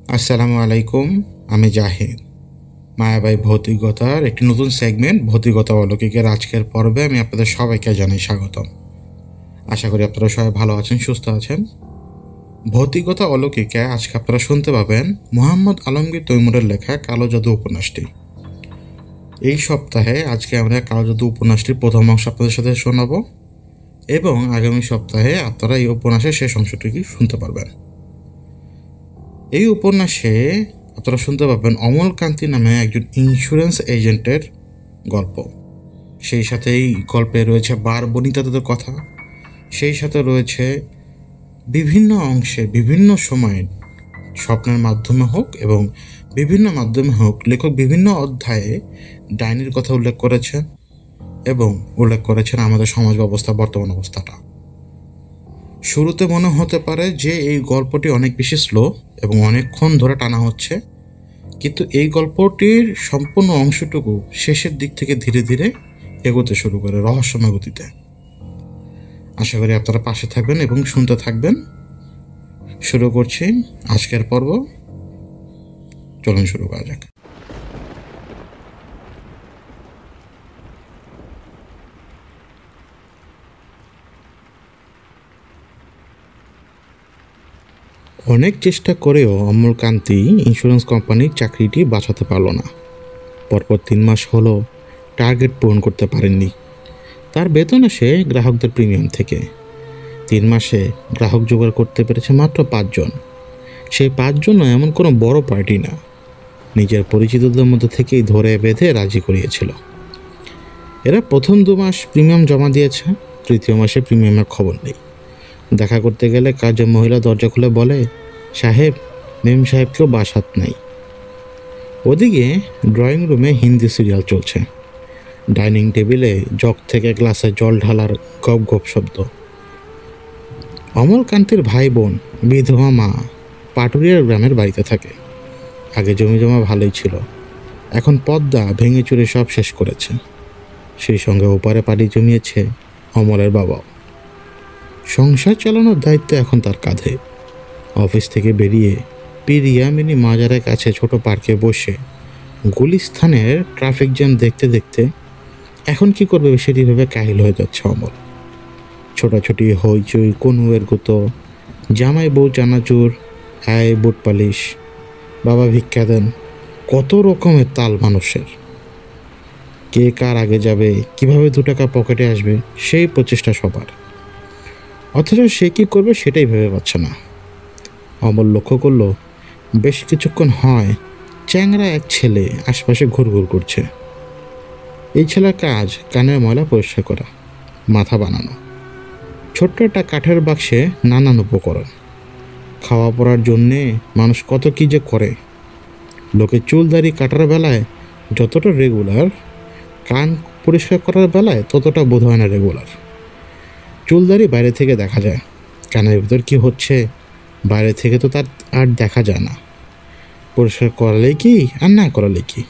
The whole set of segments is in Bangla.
আসসালামু আলাইকুম। আমি জাহিদ। মায়াবাই ভৌতিকতার একটি নতুন সেগমেন্ট ভৌতিকতা অলৌকিকের আজকের পর্বে আমি আপনাদের সবাইকে জানাই স্বাগতম। আশা করি আপনারা সবাই ভালো আছেন, সুস্থ আছেন। ভৌতিকতা অলৌকিকে আজকে আপনারা শুনতে পাবেন মোহাম্মদ আলমগীর তৈমুরের লেখা কালো জাদু উপন্যাসটি। এই সপ্তাহে আজকে আমরা কালো জাদু উপন্যাসটির প্রথম অংশ আপনাদের সাথে শোনাবো এবং আগামী সপ্তাহে আপনারা এই উপন্যাসের শেষ অংশটি শুনতে পারবেন। এই উপন্যাসে আপনারা শুনতে পাবেন অমলকান্তি নামে একজন ইন্স্যুরেন্স এজেন্টের গল্প। সেই সাথে এই গল্পে রয়েছে বার বনিতাদের কথা। সেই সাথে রয়েছে বিভিন্ন অংশে বিভিন্ন সময়ে স্বপ্নের মাধ্যমে হোক এবং বিভিন্ন মাধ্যমে হোক লেখক বিভিন্ন অধ্যায়ে ডাইনির কথা উল্লেখ করেছেন এবং উল্লেখ করেছেন আমাদের সমাজ ব্যবস্থা বর্তমান অবস্থাটা। শুরুতে মনে হতে পারে যে এই গল্পটি অনেক বেশি স্লো এবং অনেকক্ষণ ধরে টানা হচ্ছে, কিন্তু এই গল্পটির সম্পূর্ণ অংশটুকু শেষের দিক থেকে ধীরে ধীরে এগোতে শুরু করে রহস্যময় গতিতে। আশা করি আপনারা পাশে থাকবেন এবং শুনতে থাকবেন। শুরু করছি আজকের পর্ব। চলুন শুরু করা যাক। অনেক চেষ্টা করেও অমলকান্তি ইন্স্যুরেন্স কোম্পানির চাকরিটি বাঁচাতে পারল না। পরপর 3 মাস হলো টার্গেট পূরণ করতে পারেননি। তার বেতন আসে গ্রাহকদের প্রিমিয়াম থেকে। 3 মাসে গ্রাহক জোগাড় করতে পেরেছে মাত্র 5 জন। সেই 5 জনও এমন কোনো বড় পার্টি না, নিজের পরিচিতদের মধ্যে থেকেই ধরে বেঁধে রাজি করিয়েছিল। এরা প্রথম 2 মাস প্রিমিয়াম জমা দিয়েছে, তৃতীয় মাসে প্রিমিয়ামের খবর নেই। দেখা করতে গেলে কাজের মহিলা দরজা খুলে বলে, সাহেব, মেম সাহেবকেও বাসাত নাই। ওদিকে ড্রয়িং রুমে হিন্দি সিরিয়াল চলছে। ডাইনিং টেবিলে জগ থেকে গ্লাসে জল ঢালার গপ গপ শব্দ। অমলকান্তির ভাই বোন, বিধবা মা পাটুরিয়ার গ্রামের বাড়িতে থাকে। আগে জমি জমা ভালোই ছিল, এখন পদ্মা ভেঙে চুরে সব শেষ করেছে। সেই সঙ্গে ওপারে পাড়ি জমিয়েছে অমলের বাবাও। সংসার চালানোর দায়িত্ব এখন তার কাঁধে। অফিস থেকে বেরিয়ে পীর ইয়ামিনী মাজারের কাছে ছোট পার্কে বসে গুলিস্তানের ট্রাফিক জ্যাম দেখতে দেখতে এখন কি করবে সেটি ভেবে কাহিল হয়ে যাচ্ছে অমল। ছোটাছুটি, হইচই, কনুয়ের গুতো, জামাই বউ চানাচুর, আয় বুট পালিশ, বাবা ভিক্ষা দেন, কত রকমের তাল মানুষের। কে কার আগে যাবে, কিভাবে 2 টাকা পকেটে আসবে, সেই প্রচেষ্টা সবার। অথচ সে কী করবে সেটাই ভেবে পাচ্ছে না। অমল লক্ষ্য করল বেশ কিছুক্ষণ হয় চ্যাংরা এক ছেলে আশপাশে ঘুরঘুর করছে। এই ছেলের কাজ কানের ময়লা পরিষ্কার করা, মাথা বানানো। ছোট্ট একটা কাঠের বাক্সে নানান উপকরণ। খাওয়া পড়ার জন্যে মানুষ কত কী যে করে। লোকে চুল দাড়ি কাটার বেলায় যতটা রেগুলার, কান পরিষ্কার করার বেলায় ততটা বোধ হয় না রেগুলার। চুল দাড়ি বাইরে থেকে দেখা যায়, কানের ভিতর কি হচ্ছে বাইরে থেকে তো তার আর দেখা যায় না। পরিষ্কার করালে কি আর না করালে কি।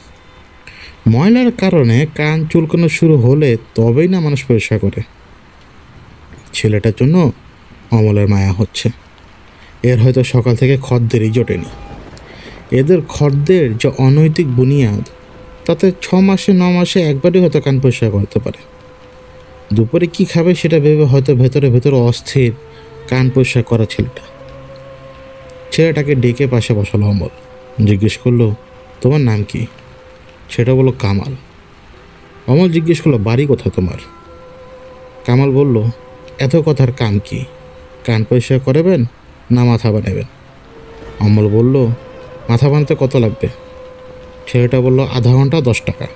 ময়লার কারণে কান চুলকানো শুরু হলে তবেই না মানুষ পরিষ্কার করে। ছেলেটার জন্য অমলের মায়া হচ্ছে। এর হয়তো সকাল থেকে খদ্দেরই জোটেনি। এদের খদ্দের যে অনৈতিক বুনিয়াদ, তাতে 6 মাসে 9 মাসে একবারই হয়তো কান পরিষ্কার করতে পারে। দুপুরে কি খাবে সেটা ভেবে হয়তো ভেতরে ভেতরে অস্থির কান পরিষ্কার করা ছেলেটাকে ডেকে পাশে বসালো অমল। জিজ্ঞেস করলো, তোমার নাম কি? সেটা বললো কামাল। অমল জিজ্ঞেস করলো, বাড়ি কোথায় তোমার? কামাল বলল, এত কথার কাম কি? কান পরিষ্কার করবেন না মাথা বানাবেন? অমল বলল, মাথা বানাতে কত লাগবে? ছেলেটা বলল, আধা ঘন্টা 10 টাকা।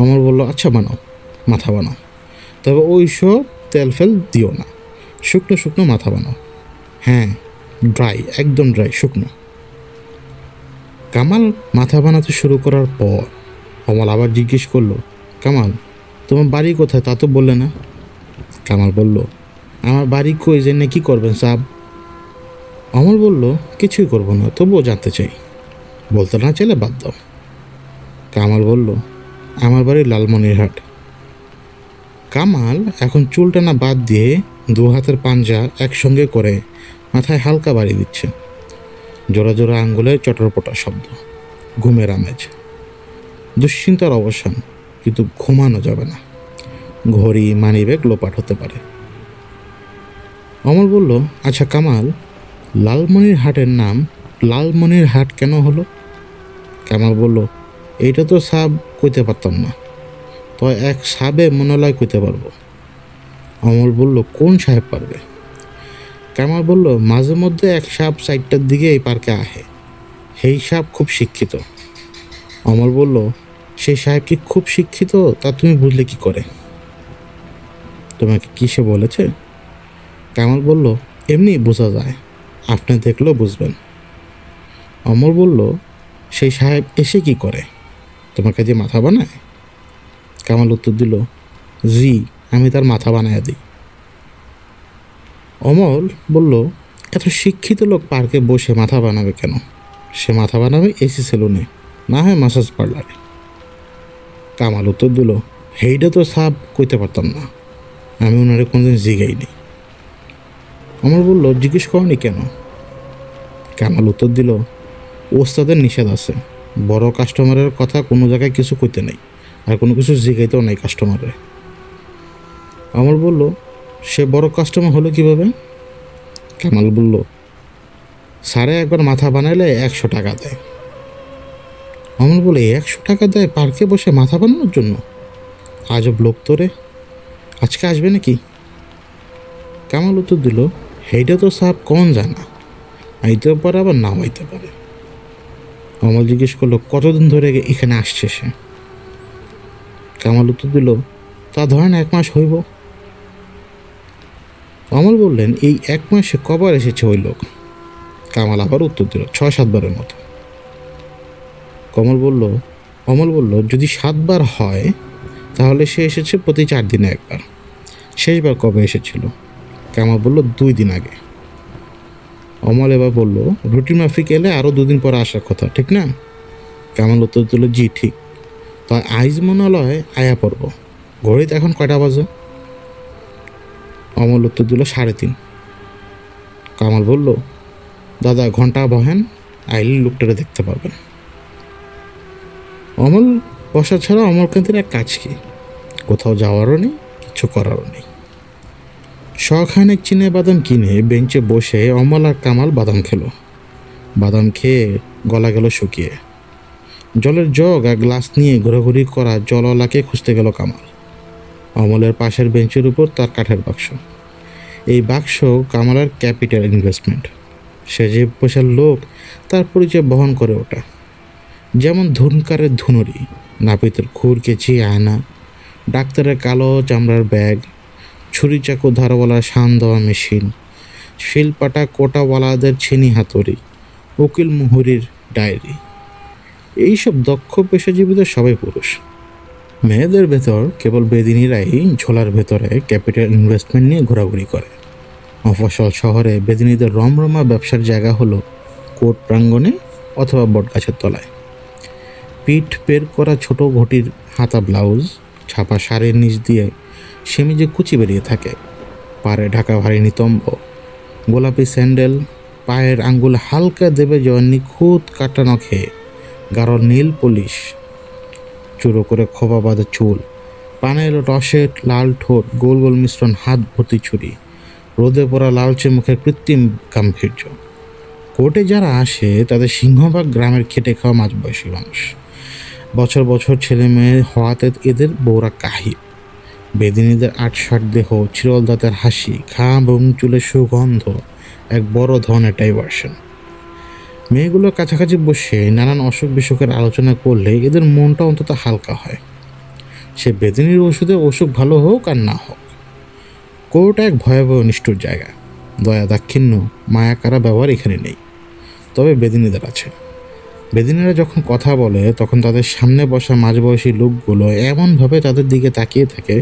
অমল বলল, আচ্ছা বানাও, মাথা বানাও, তবে ওই সব তেল ফেল দিও না, শুকনো শুকনো মাথা বানাও। হ্যাঁ, ড্রাই, একদম ড্রাই, শুকনো। কামাল মাথা বানাতে শুরু করার পর অমল আবার জিজ্ঞেস করলো, কামাল, তোমার বাড়ি কোথায় তা তো বললে না? কামাল বলল, আমার বাড়ি কই জেনে কি করবেন সাব? অমল বলল, কিছুই করবো না, তবুও জানতে চাই, বলতে না চাইলে বাদ দাও। কামাল বলল, আমার বাড়ি লালমনিরহাট। কামাল এখন চুলটানা বাদ দিয়ে 2 হাতের পাঞ্জা একসঙ্গে করে মাথায় হালকা বাড়ি দিচ্ছে। জোড়া জোড়া আঙ্গুলে চটরপটা শব্দ, ঘুমের আমেজ, দুশ্চিন্তার অবসান, কিন্তু ঘুমানো যাবে না। ঘড়ি, মানিব্যাগ লোপাট হতে পারে। অমল বলল, আচ্ছা কামাল, লালমনির হাটের নাম লালমনির হাট কেন হলো? কামাল বলল, এইটা তো সাব কইতে পারতাম না, তো এক সাবে মনালয় কইতে পারবো। অমল বলল, কোন সাহেব পারবে? কামাল বলল, মাঝে মধ্যে এক সাপ 4টার দিকে এই পার্কে আহে, সেই সাপ খুব শিক্ষিত। অমল বলল, সেই সাহেব কি খুব শিক্ষিত তা তুমি বুঝলে কি করে? তোমাকে কি সে বলেছে? কামাল বলল, এমনি বোঝা যায়, আপনি দেখলেও বুঝবেন। অমল বলল, সেই সাহেব এসে কি করে? তোমাকে যে মাথা বানায়? কামাল উত্তর দিল, জি, আমি তার মাথা বানায় দিই। অমল বলল, এত শিক্ষিত লোক পার্কে বসে মাথা বানাবে কেন? সে মাথা বানাবে এসি সেলুনে, না হয় মাসাজ পার্লারে। কামাল উত্তর দিল, হেইটা তো সাব কইতে পারতাম না, আমি ওনারে কোনোদিন জিগাইনি। অমল বলল, জিজ্ঞেস করনি কেন? কামাল উত্তর দিল, ওস্তাদের নিষেধ আছে, বড় কাস্টমারের কথা কোনো জায়গায় কিছু কইতে নেই, আর কোনো কিছু জিগাইতেও নেই কাস্টমারে। অমল বলল, সে বড় কাস্টমার হলো কিভাবে? কামাল বলল, স্যারে একবার মাথা বানাইলে 100 টাকা দেয়। অমল বলে, 100 টাকা দেয় পার্কে বসে মাথা বানানোর জন্য? আজব লোক তোরে, আজকে আসবে নাকি? কামাল উত্তর দিল, সেইটা তো সাহেব কন জানা, আইতেও পারে আবার নাও আইতে পারে। অমল জিজ্ঞেস করলো, কতদিন ধরে এখানে আসছে সে? কামাল উত্তর দিল, তা ধরেন 1 মাস হইব। অমল বললেন, এই 1 মাসে কবার এসেছে ওই লোক? কামাল আবার উত্তর দিল, 6-7 বারের মতো। অমল বলল, যদি 7 বার হয় তাহলে সে এসেছে প্রতি 4 দিনে একবার। শেষবার কবে এসেছিল? কামাল বলল, 2 দিন আগে। অমল এবার বলল, রুটিন মাফিক এলে আরও 2 দিন পরে আসার কথা, ঠিক না? কামাল উত্তর দিল, জি ঠিক। তা আইজ মনালয় আয়া পড়ব। ঘড়িতে এখন কয়টা বাজে? অমল উত্তর দিল, 3:30। কামাল বলল, দাদা ঘন্টা বহেন, আইলে লোকটারে দেখতে পাবেন। অমল বসা ছাড়া অমলকান্তির এক কাজ কি? কোথাও যাওয়ারও নেই, কিছু করারও নেই। শখানেক চিনে বাদাম কিনে বেঞ্চে বসে অমল আর কামাল বাদাম খেলো। বাদাম খেয়ে গলা গেল শুকিয়ে। জলের জগ আর গ্লাস নিয়ে ঘোরাঘুরি করা জলওয়ালাকে খুঁজতে গেল কামাল। অমলের পাশের বেঞ্চের উপর তার কাঠের বাক্স। এই বাক্স কামালের ক্যাপিটাল ইনভেস্টমেন্ট। সে যে পয়সার লোক তার পরিচয় বহন করে ওটা। যেমন ধুনকারের ধুনুরি, নাপিতের খুরকেচি আয়না, ডাক্তারের কালো চামড়ার ব্যাগ, ছুরি চাকু ধারওয়ালার শান দেওয়া মেশিন, শিলপাটা কোটাওয়ালাদের ছিনি হাতুড়ি, উকিল মুহুরির ডায়েরি। এইসব দক্ষ পেশাজীবীদের সবাই পুরুষ। মেয়েদের ভেতর কেবল বেদিনীরাই ঝোলার ভেতরে ক্যাপিটাল ইনভেস্টমেন্ট নিয়ে ঘোরাঘুরি করে। মফস্বল শহরে বেদিনীদের রমরমা ব্যবসার জায়গা হলো কোর্ট প্রাঙ্গণে অথবা বটগাছের তলায়। পিঠ বের করা ছোট ঘটির হাতা ব্লাউজ, ছাপা শাড়ির নিচ দিয়ে সেমিজে কুচি বেরিয়ে থাকে, পাড়ে ঢাকা ভারী নিতম্ব, গোলাপি স্যান্ডেল, পায়ের আঙ্গুল হালকা দেবে যাওয়া নিখুঁত কাটা নখে গাঢ় নীল পলিশ, চুরো করে খোপা বাঁধা চুল, পানের রসে লাল ঠোঁট, গোল গোল মিশ্রণ, হাত ভর্তি ছুরি, রোদে পড়া লালচে মুখের কৃত্রিম গাম্ভীর্য। কোর্টে যারা আসে তাদের সিংহভাগ গ্রামের খেটে খাওয়া মাঝবয়সী মানুষ। বছর বছর ছেলে মেয়ে হওয়াতে এদের বউরা কাহিল। বেদিনীদের 8-60 দেহ, চিরল দাঁতের হাসি, ঘাম এবং চুলের সুগন্ধ এক বড় ধরনের ডাইভার্সন। মেয়েগুলোর কাছাকাছি বসে নানান অসুখ বিসুখের আলোচনা করলে এদের মনটা অন্তত হালকা হয়। সে বেদিনীর ওষুধে অসুখ ভালো হোক আর না হোক। কোর্ট এক ভয়াবহ নিষ্ঠুর জায়গা। দয়া দাক্ষিণ্য মায়া কারা ব্যবহার এখানে নেই, তবে বেদিনীদের আছে। বেদিনীরা যখন কথা বলে তখন তাদের সামনে বসা মাঝবয়সী লোকগুলো এমনভাবে তাদের দিকে তাকিয়ে থাকে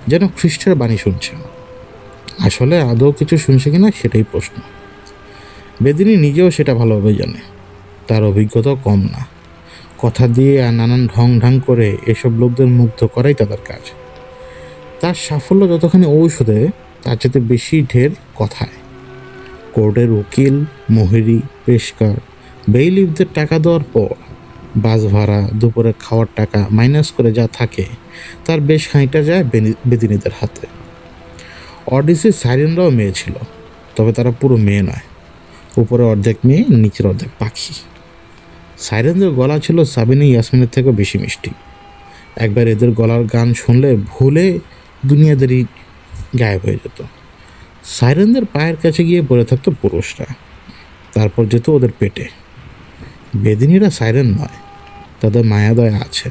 যেন খ্রিস্টের বাণী শুনছে। আসলে আদৌ কিছু শুনছে কিনা সেটাই প্রশ্ন। বেদিনী নিজেও সেটা ভালোভাবে জানে, তার অভিজ্ঞতাও কম না। কথা দিয়ে আর নানান ঢং ঢং করে এসব লোকদের মুগ্ধ করাই তাদের কাজ। তার সাফল্য যতখানি ঔষধে, তার চেয়ে বেশি ঢের কথায়। কোর্টের উকিল, মোহেরি, পেশকার, বেইলিফদের টাকা দেওয়ার পর বাস ভাড়া, দুপুরে খাওয়ার টাকা মাইনাস করে যা থাকে তার বেশ খানিকটা যায় বেদিনীদের হাতে। অডিসির সাইরেনরাও মেয়ে ছিল, তবে তারা পুরো মেয়ে নয়, উপরে অর্ধেক মেয়ে, নিচের অর্ধেক পাখি। সাইরেনদের গলা ছিল সাবিনা ইয়াসমিনের থেকেও বেশি মিষ্টি। একবার এদের গলার গান শুনলে ভুলে দুনিয়াদারি গায়েব হয়ে যেত। সাইরেনদের পায়ের কাছে গিয়ে পড়ে থাকতো পুরুষরা, তারপর যেত ওদের পেটে। বেদিনীরা সাইরেন নয়, তাদের মায়া দয়া আছে।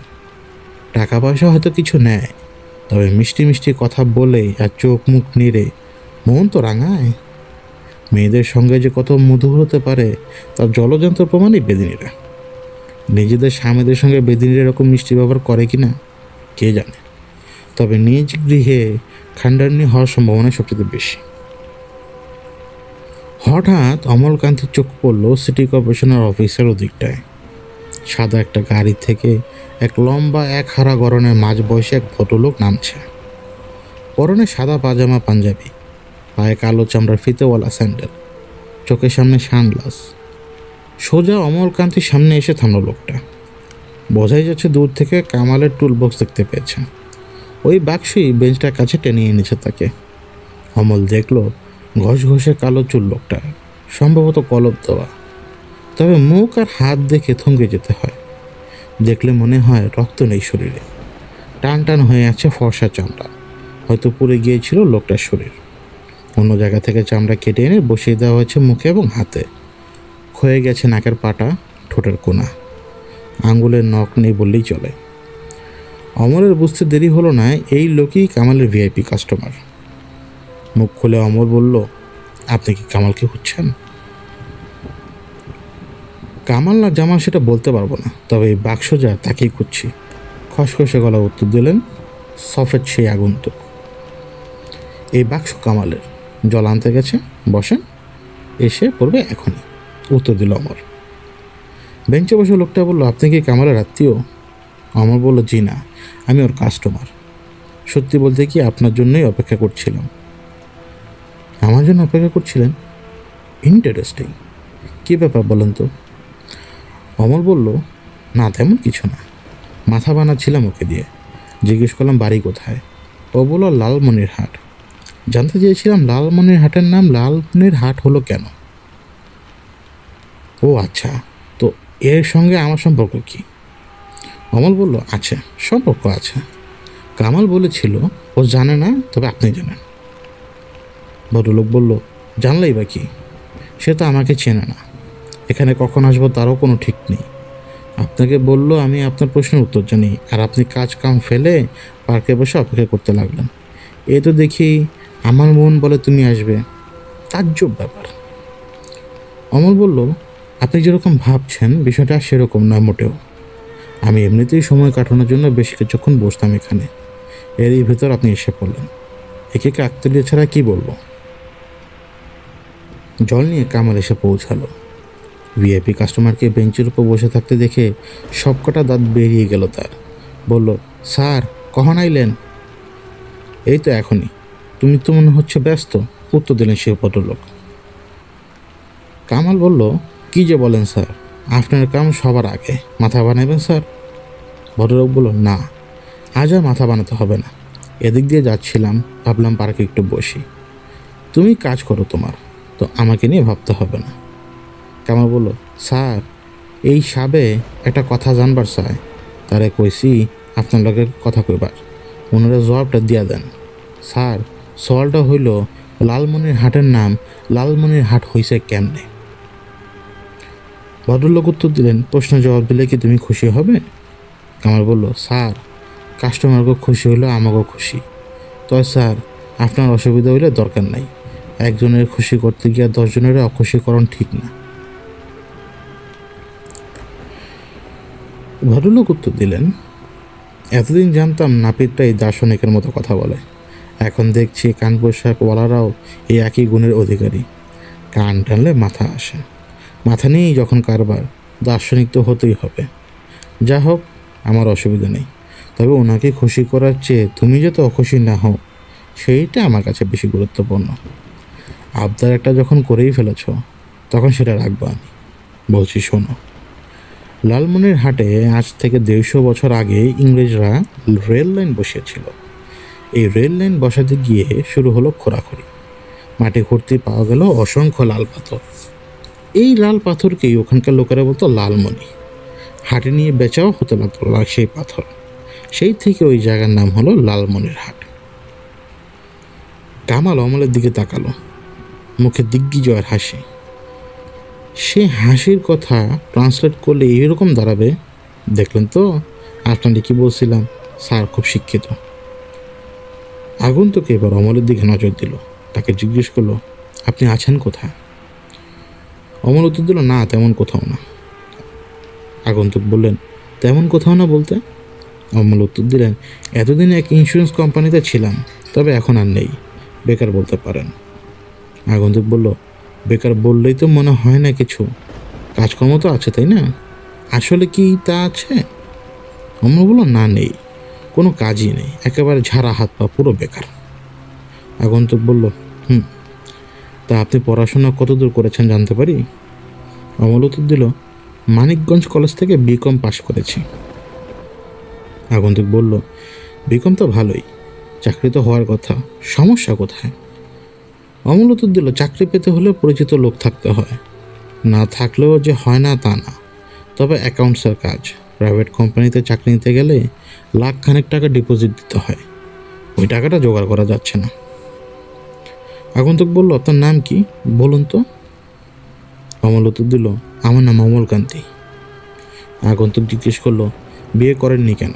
টাকা পয়সা হয়তো কিছু নেয়, তবে মিষ্টি মিষ্টি কথা বলে আর চোখ মুখ নেড়ে মন তো রাঙায়। মেয়েদের সঙ্গে যে কত মধুর হতে পারে তার জলযন্ত্র প্রমাণই বেদিনীরা। নিজেদের স্বামীদের সঙ্গে বেদিনীরা এরকম মিষ্টি ব্যবহার করে কি না কে জানে, তবে নিজ গৃহে খান্ডানি হওয়ার সম্ভাবনা সবচেয়ে বেশি। হঠাৎ অমলকান্তির চোখ পড়ল সিটি কর্পোরেশনের অফিসের ওদিকটায়। সাদা একটা গাড়ি থেকে এক লম্বা এক হারা গরনের মাঝ বয়সে এক ভদ্রলোক নামছে। পরনে সাদা পাজামা পাঞ্জাবি, পায়ে কালো চামড়ার ফিতেওয়ালা স্যান্ডেল, চোখের সামনে সানগ্লাস। সোজা অমলকান্তির সামনে এসে থামল লোকটা। বোঝাই যাচ্ছে দূর থেকে কামালের টুল বক্স দেখতে পেয়েছে। ওই বাক্সই বেঞ্চটার কাছে টেনে এনেছে তাকে। অমল দেখল ঘষ ঘষে কালো চুল লোকটা, সম্ভবত কলপ দেওয়া, তবে মুখ আর হাত দেখে থমকে যেতে হয়। দেখলে মনে হয় রক্ত নেই শরীরে, টান টান হয়ে আছে ফর্সা চামড়া, হয়তো পুড়ে গিয়েছিল লোকটার শরীর। অন্য জায়গা থেকে চামড়া কেটে এনে বসিয়ে দেওয়া হয়েছে মুখে এবং হাতে। ক্ষয়ে গেছে নাকের পাটা, ঠোঁটের কোনা, আঙ্গুলের নখ নেই বললেই চলে। অমরের বুঝতে দেরি হলো না, এই লোকই কামালের ভিআইপি কাস্টমার। মুখ খুলে অমর বলল, আপনি কি কামালকে খুঁজছেন? কামাল না জামাল সেটা বলতে পারবো না, তবে এই বাক্স যা তাকেই খুঁজছি, খসখসে গলা উত্তর দিলেন সফেদ সেই আগন্তুক। এই বাক্স কামালের, জল আনতে গেছে, বসেন, এসে পড়বে এখনই, উত্তর দিল অমর। বেঞ্চে বসে লোকটা বলল, আপনি কি কামালের আত্মীয়? অমর বলল, জি না, আমি ওর কাস্টমার। সত্যি বলতে কি আপনার জন্যই অপেক্ষা করছিলাম। আমার জন্য অপেক্ষা করছিলেন? ইন্টারেস্টিং, কী ব্যাপার বলেন তো? অমল বলল, না তেমন কিছু না, মাথা বানাচ্ছিলাম ওকে দিয়ে। জিজ্ঞেস করলাম বাড়ি কোথায়। ও বলল লালমনির হাট। জানতে চেয়েছিলাম লালমনির হাটের নাম লালমনির হাট হলো কেন? ও আচ্ছা, তো এর সঙ্গে আমার সম্পর্ক কি? অমল বলল, আছে, সম্পর্ক আছে। কামাল বলেছিল ও জানে না, তবে আপনি জানেন। ভদ্রলোক বলল, জানলেই বা কি? সে তো আমাকে চেনে না, এখানে কখন আসবো তারও কোনো ঠিক নেই। আপনাকে বলল আমি আপনার প্রশ্নের উত্তর জানি, আর আপনি কাজ কাম ফেলে পার্কে বসে অপেক্ষা করতে লাগলেন। এ তো দেখি আমার মন বলে তুমি আসবে, তাজ্জব ব্যাপার। অমল বলল, আপনি যেরকম ভাবছেন বিষয়টা সেরকম নয় মোটেও। আমি এমনিতেই সময় কাটানোর জন্য বেশ কিছুক্ষণ বসতাম এখানে, এরই ভেতর আপনি এসে পড়লেন। একে কাকতালীয় ছাড়া কি বলবো। জল নিয়ে কামাল এসে পৌঁছালো। ভিআইপি কাস্টমারকে বেঞ্চের উপর বসে থাকতে দেখে সবকটা দাঁত বেরিয়ে গেল তার। বলল, স্যার কখন আইলেন? এই তো এখনই। তুমি তো মনে হচ্ছে ব্যস্ত, উত্তর দিলেন সে ভদ্রলোক। কামাল বলল, কি যে বলেন স্যার, আপনার কাম সবার আগে, মাথা বানাবেন স্যার? ভদ্রলোক বলল, না, আজ আর মাথা বানাতে হবে না, এদিক দিয়ে যাচ্ছিলাম, ভাবলাম পার্কে একটু বসি। তুমি কাজ করো তোমার, তো আমাকে নিয়ে ভাবতে হবে না। কামাল বলল, স্যার এই সাবে একটা কথা জানবার চাই, তারে কইছি আপনার লগে কথা কইবার, ওনারা জবাবটা দিয়া দেন। স্যার সওয়ালটা হইল লালমনির হাটের নাম লালমনির হাট হইছে কেমনে? ভদ্রলোক উত্তর দিলেন, প্রশ্ন জবাব দিলে কি তুমি খুশি হবে? কামাল বলল, স্যার কাস্টমারকেও খুশি হইলে আমাকেও খুশি, তবে স্যার আপনার অসুবিধা হইলে দরকার নাই, একজনের খুশি করতে গিয়ে 10 জনের অখুশিকরণ ঠিক না। ভদ্রলোক উত্তর দিলেন, এতদিন জানতাম নাপিতটাই দার্শনিকের মতো কথা বলে, এখন দেখছি কান পোশাকওয়ালারাও এই একই গুণের অধিকারী। কান টানলে মাথা আসে, মাথা নিয়েই যখন কারবার, দার্শনিক তো হতেই হবে। যা হোক, আমার অসুবিধা নেই, তবে ওনাকে খুশি করার চেয়ে তুমি যাতে অখুশি না হও সেইটা আমার কাছে বেশি গুরুত্বপূর্ণ। আবদার একটা যখন করেই ফেলেছ তখন সেটা রাখবো আমি। বলছি শোনো, লালমনির হাটে আজ থেকে 150 বছর আগে ইংরেজরা রেল লাইন বসিয়েছিল। এই রেল লাইন বসাতে গিয়ে শুরু হলো খোঁড়াখুড়ি। মাটি খুঁড়তে পাওয়া গেল অসংখ্য লাল পাথর। এই লাল পাথরকেই ওখানকার লোকেরা বলতো লালমনি। হাটে নিয়ে বেচাও হতে লাগতো সেই পাথর। সেই থেকে ওই জায়গার নাম হলো লালমনির হাট। কামাল অমলের দিকে তাকালো, মুখে দিগ্বিজয়ের হাসি। সে হাসির কথা ট্রান্সলেট করলে এইরকম দাঁড়াবে। দেখলেন তো, আপনাকে কি বলছিলাম, স্যার খুব শিক্ষিত। আগন্তুক এবার অমলের দিকে নজর দিল। তাকে জিজ্ঞেস করলো, আপনি আছেন কোথায়? অমল উত্তর দিল, না তেমন কোথাও না। আগন্তুক বললেন, তেমন কোথাও না বলতে? অমল উত্তর দিলেন, এতদিন এক ইন্স্যুরেন্স কোম্পানিতে ছিলাম, তবে এখন আর নেই, বেকার বলতে পারেন। আগন্তুক বলল, বেকার বললেই তো মনে হয় না কিছু, কাজকর্ম তো আছে তাই না? আসলে কি তা আছে? অমল বলল, না নেই, কোনো কাজই নেই, একেবারে ঝাড়া হাত পা, পুরো বেকার। আগন্তুক বলল, তা আপনি পড়াশোনা কতদূর করেছেন জানতে পারি? অমল উত্তর দিল, মানিকগঞ্জ কলেজ থেকে বিকম পাশ করেছি। আগন্তুক বলল, বিকম তো ভালোই, চাকরি তো হওয়ার কথা, সমস্যা কোথায়? অমল উত্তর দিল, চাকরি পেতে হলে পরিচিত লোক থাকতে হয়, না থাকলেও যে হয় না তা না, তবে অ্যাকাউন্টসের কাজ। প্রাইভেট কোম্পানিতে চাকরি নিতে গেলে লাখখানেক টাকা ডিপোজিট দিতে হয়, ওই টাকাটা জোগাড় করা যাচ্ছে না। আগন্তুক বলল, আপনার নাম কি বলুন তো? অমল উত্তর দিল, আমার নাম অমলকান্তি। আগন্তুক জিজ্ঞেস করলো, বিয়ে করেননি কেন?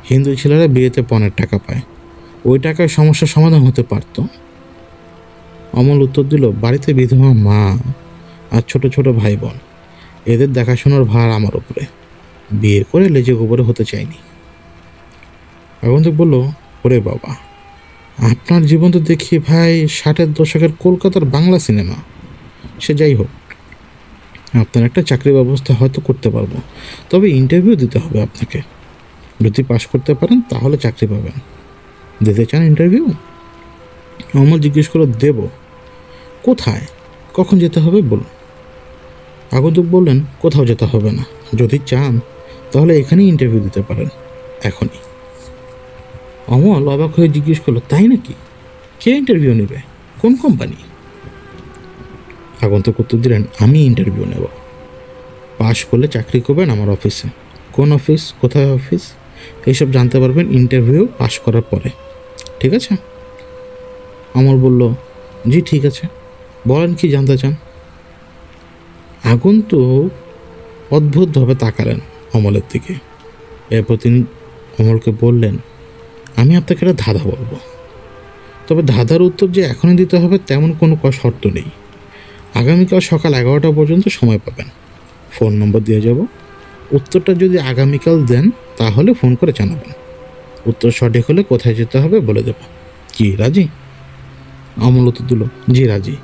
হিন্দু ছেলেরা বিয়েতে পণের টাকা পায়, ওই টাকায় সমস্যার সমাধান হতে পারত। অমল উত্তর দিল, বাড়িতে বিধবা মা আর ছোট ছোট ভাই বোন, এদের দেখাশোনার ভার আমার উপরে, বিয়ে করে লেজে গোবরে হতে চাইনি। আগন্তুক বলল, ওরে বাবা, আপনার জীবন তো দেখি ভাই 60-এর দশকের কলকাতার বাংলা সিনেমা। সে যাই হোক, আপনার একটা চাকরির ব্যবস্থা হয়তো করতে পারবো, তবে ইন্টারভিউ দিতে হবে আপনাকে। যদি পাশ করতে পারেন তাহলে চাকরি পাবেন। দিতে চান ইন্টারভিউ? অমল জিজ্ঞেস করলো, দেব। কোথায়, কখন যেতে হবে বলুন? আগন্তুক বললেন, কোথাও যেতে হবে না, যদি চান তাহলে এখানেই ইন্টারভিউ দিতে পারেন, এখনই। অমল অবাক হয়ে জিজ্ঞেস করলো, তাই নাকি? কে ইন্টারভিউ নেবে, কোন কোম্পানি? আগন্তুক উত্তর দিলেন, আমি ইন্টারভিউ নেব, পাশ করলে চাকরি করবেন আমার অফিসে। কোন অফিস, কোথায় অফিস, এইসব জানতে পারবেন ইন্টারভিউ পাশ করার পরে, ঠিক আছে? অমল বলল, জি ঠিক আছে, বলেন কি জানতে চান? আগন্তুক অদ্ভুতভাবে তাকালেন অমলের দিকে। এরপর তিনি অমলকে বললেন, আমি আপনাকে একটা ধাঁধা বলবো, তবে ধাঁধার উত্তর যে এখনই দিতে হবে তেমন কোনো শর্ত নেই। আগামীকাল সকাল 11টা পর্যন্ত সময় পাবেন, ফোন নম্বর দিয়ে যাব। উত্তরটা যদি আগামীকাল দেন তাহলে ফোন করে জানাবেন, উত্তর সঠিক হলে কোথায় যেতে হবে বলে দেব। কি রাজি? অমল উত্তর দিল, জি রাজি,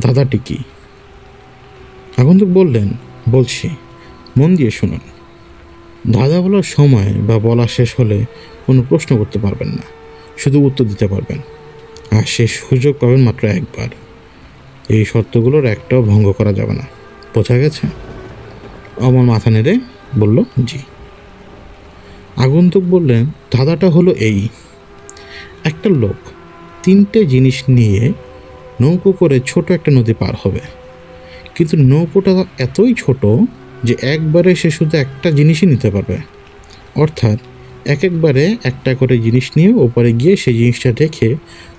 ধাঁধাটি কি? আগন্তুক বললেন, বলছি, মন দিয়ে শুনুন। ধাঁধা বলার সময় বা বলা শেষ হলে কোনো প্রশ্ন করতে পারবেন না, শুধু উত্তর দিতে পারবেন, আর সে সুযোগ পাবেন মাত্র একবার। এই শর্তগুলোর একটাও ভঙ্গ করা যাবে না, বোঝা গেছে? অমল মাথা নেড়ে বলল, জি। আগন্তুক বললেন, ধাঁধাটা হলো এই, একটা লোক 3টে জিনিস নিয়ে নৌকো করে ছোট একটা নদী পার হবে, কিন্তু নৌকোটা এতই ছোট যে একবারে সে শুধু একটা জিনিসই নিতে পারবে, অর্থাৎ একবারে একটা করে জিনিস নিয়ে ওপারে গিয়ে সেই জিনিসটা রেখে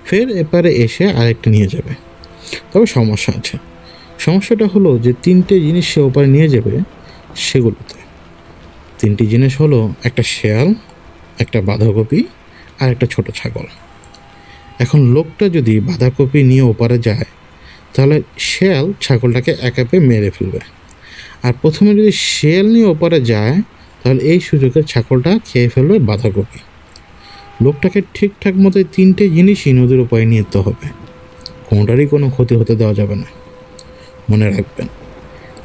ফের এপারে এসে আরেকটা নিয়ে যাবে। তবে সমস্যা আছে, সমস্যাটা হলো যে 3টে জিনিস সে ওপারে নিয়ে যাবে, সেগুলোতে 3টি জিনিস হলো একটা শেয়াল, একটা বাঁধাকপি আর একটা ছোট ছাগল। এখন লোকটা যদি বাঁধাকপি নিয়ে ওপারে যায় তাহলে শেয়াল ছাগলটাকে একা পেয়ে মেরে ফেলবে, আর প্রথমে যদি শেয়াল নিয়ে ওপারে যায় তাহলে এই সুযোগে ছাগলটা খেয়ে ফেলবে বাঁধাকপি। লোকটাকে ঠিকঠাক মতো 3টে জিনিসই নদীর উপায়ে নিতে হবে, কোনোটারই কোনো ক্ষতি হতে দেওয়া যাবে না। মনে রাখবেন,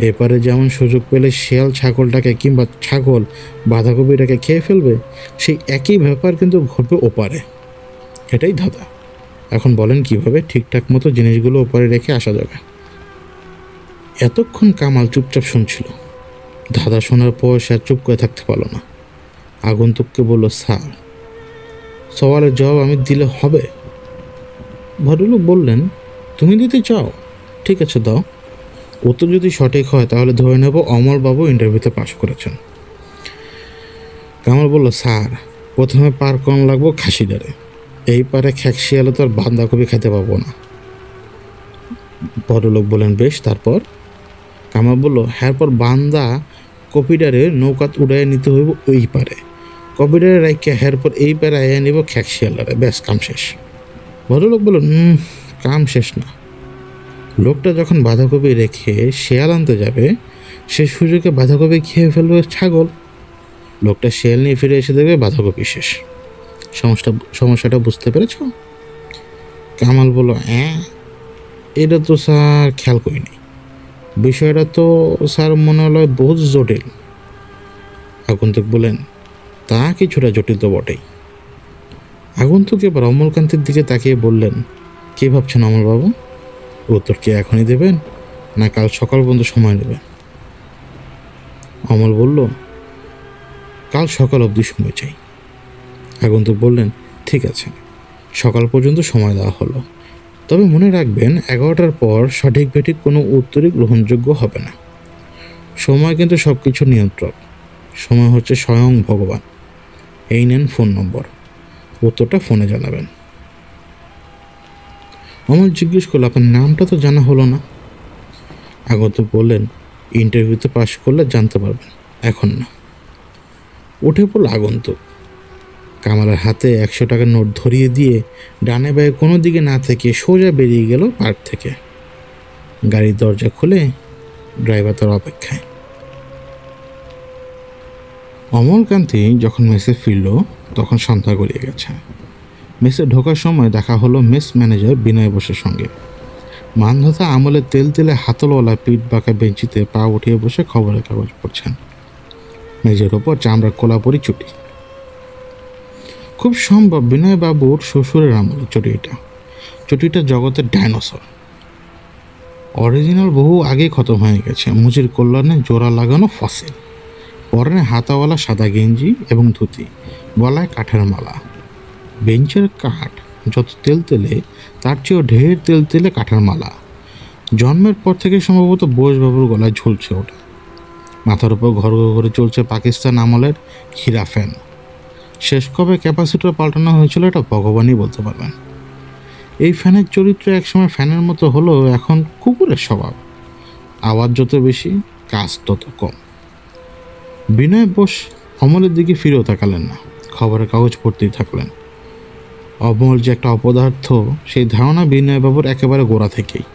এপারে যেমন সুযোগ পেলে শেয়াল ছাগলটাকে কিংবা ছাগল বাঁধাকপিটাকে খেয়ে ফেলবে, সেই একই ব্যাপার কিন্তু ঘটবে ওপারে। এটাই ধাঁধা। এখন বলেন কিভাবে ঠিকঠাক মতো জিনিসগুলো উপরে রেখে আসা যাবে? এতক্ষণ কামাল চুপচাপ শুনছিল। ধাঁধা শোনার পর সে আর চুপ করে থাকতে পারল না। আগন্তুককে বলল, স্যার, সওয়ালের জবাব আমি দিলে হবে? ভদ্রলোক বললেন, তুমি দিতে চাও? ঠিক আছে, দাও। উত্তর যদি সঠিক হয় তাহলে ধরে নেব অমলবাবু ইন্টারভিউতে পাশ করেছেন। কামাল বলল, স্যার, প্রথমে পার কম লাগবো খাসিডারে। এই পারে খ্যাকশিয়ালে তো আর বাঁধাকপি খেতে পাবো না। ভদ্রলোক বললেন, বেশ, তারপর? কামাল বলল, এরপর বান্দা কপিডারে নৌকাত উড়াইয়া নিতে হইব ওই পারে, কপিডারে রাইখা এরপর এই পারে আইয়া নিব খ্যাকশিয়ালারে, ব্যাস কাম শেষ। ভদ্রলোক বলল, কাম শেষ না। লোকটা যখন বাঁধাকপি রেখে শেয়াল আনতে যাবে, সে সুযোগে বাঁধাকপি খেয়ে ফেলবে ছাগল। লোকটা শেয়াল নিয়ে ফিরে এসে দেখবে বাঁধাকপি শেষ। সমস্যাটা বুঝতে পেরেছ? কামাল বলল, এটা তো স্যার খেয়াল করিনি। বিষয়টা তো স্যার মনে হলো বহুত জটিল। আগন্তুক বলেন, তা কিছুটা জটিল তো বটেই। আগন্তুক এবার অমলকান্তের দিকে তাকিয়ে বললেন, কী ভাবছেন অমলবাবু? উত্তর কি এখনই দেবেন, না কাল সকাল পর্যন্ত সময় নেবেন? অমল বলল, কাল সকাল অবধি সময় চাই। আগন্তুক বললেন, ঠিক আছে, সকাল পর্যন্ত সময় দেওয়া হলো। তবে মনে রাখবেন, 11টার পর সঠিক বেঠিক কোনো উত্তরই গ্রহণযোগ্য হবে না। সময় কিন্তু সব কিছুর নিয়ন্ত্রক। সময় হচ্ছে স্বয়ং ভগবান। এই নেন ফোন নম্বর, উত্তরটা ফোনে জানাবেন। অমল জিজ্ঞেস করলো, আপনার নামটা তো জানা হলো না। আগন্তুক বললেন, ইন্টারভিউতে পাশ করলে জানতে পারবেন, এখন না। উঠে পড়ল আগন্তুক। কামালের হাতে 100 টাকার নোট ধরিয়ে দিয়ে ডানে বায়ে কোনো দিকে না থেকে সোজা বেরিয়ে গেল পার্ক থেকে। গাড়ির দরজা খুলে ড্রাইভার তার অপেক্ষায়। অমলকান্তি যখন মেসে ফিরল তখন সন্ধ্যা গড়িয়ে গেছে। মেসে ঢোকার সময় দেখা হলো মেস ম্যানেজার বিনয় বসের সঙ্গে। মানধাতা আমলে তেল তেলে হাতলওয়ালা পিঠ বাঁকা বেঞ্চিতে পা উঠিয়ে বসে খবরের কাগজ পড়ছেন। মেজের ওপর চামড়ার কোলাপরি চুটি। খুব সম্ভব বিনয়বাবুর শ্বশুরের আমলে চটিটা জগতের ডাইনোসর। অরিজিনাল বহু আগেই খতম হয়ে গেছে। মুজির কল্যাণে জোড়া লাগানো ফসিল। পরনে হাতাওয়ালা সাদা গেঞ্জি এবং ধুতি, গলায় কাঠের মালা। বেঞ্চের কাঠ যত তেলতেলে তার চেয়েও ঢের তেলতেলে কাঠের মালা। জন্মের পর থেকে সম্ভবত বোসবাবুর গলায় ঝুলছে ওটা। মাথার উপর ঘর ঘরে চলছে পাকিস্তান আমলের হীরা ফ্যান। শেষ কবে ক্যাপাসিটর পাল্টানো হয়েছিল এটা ভগবানই বলতে পারবেন। এই ফ্যানের চরিত্র একসময় ফ্যানের মতো হলেও এখন কুকুরের স্বভাব। আওয়াজ যত বেশি, কাজ তত কম। বিনয় বোস অমলের দিকে ফিরেও তাকালেন না, খবরের কাগজ পড়তেই থাকলেন। অমল যে একটা অপদার্থ সেই ধারণা বিনয়বাবুর একেবারে গোড়া থেকেই।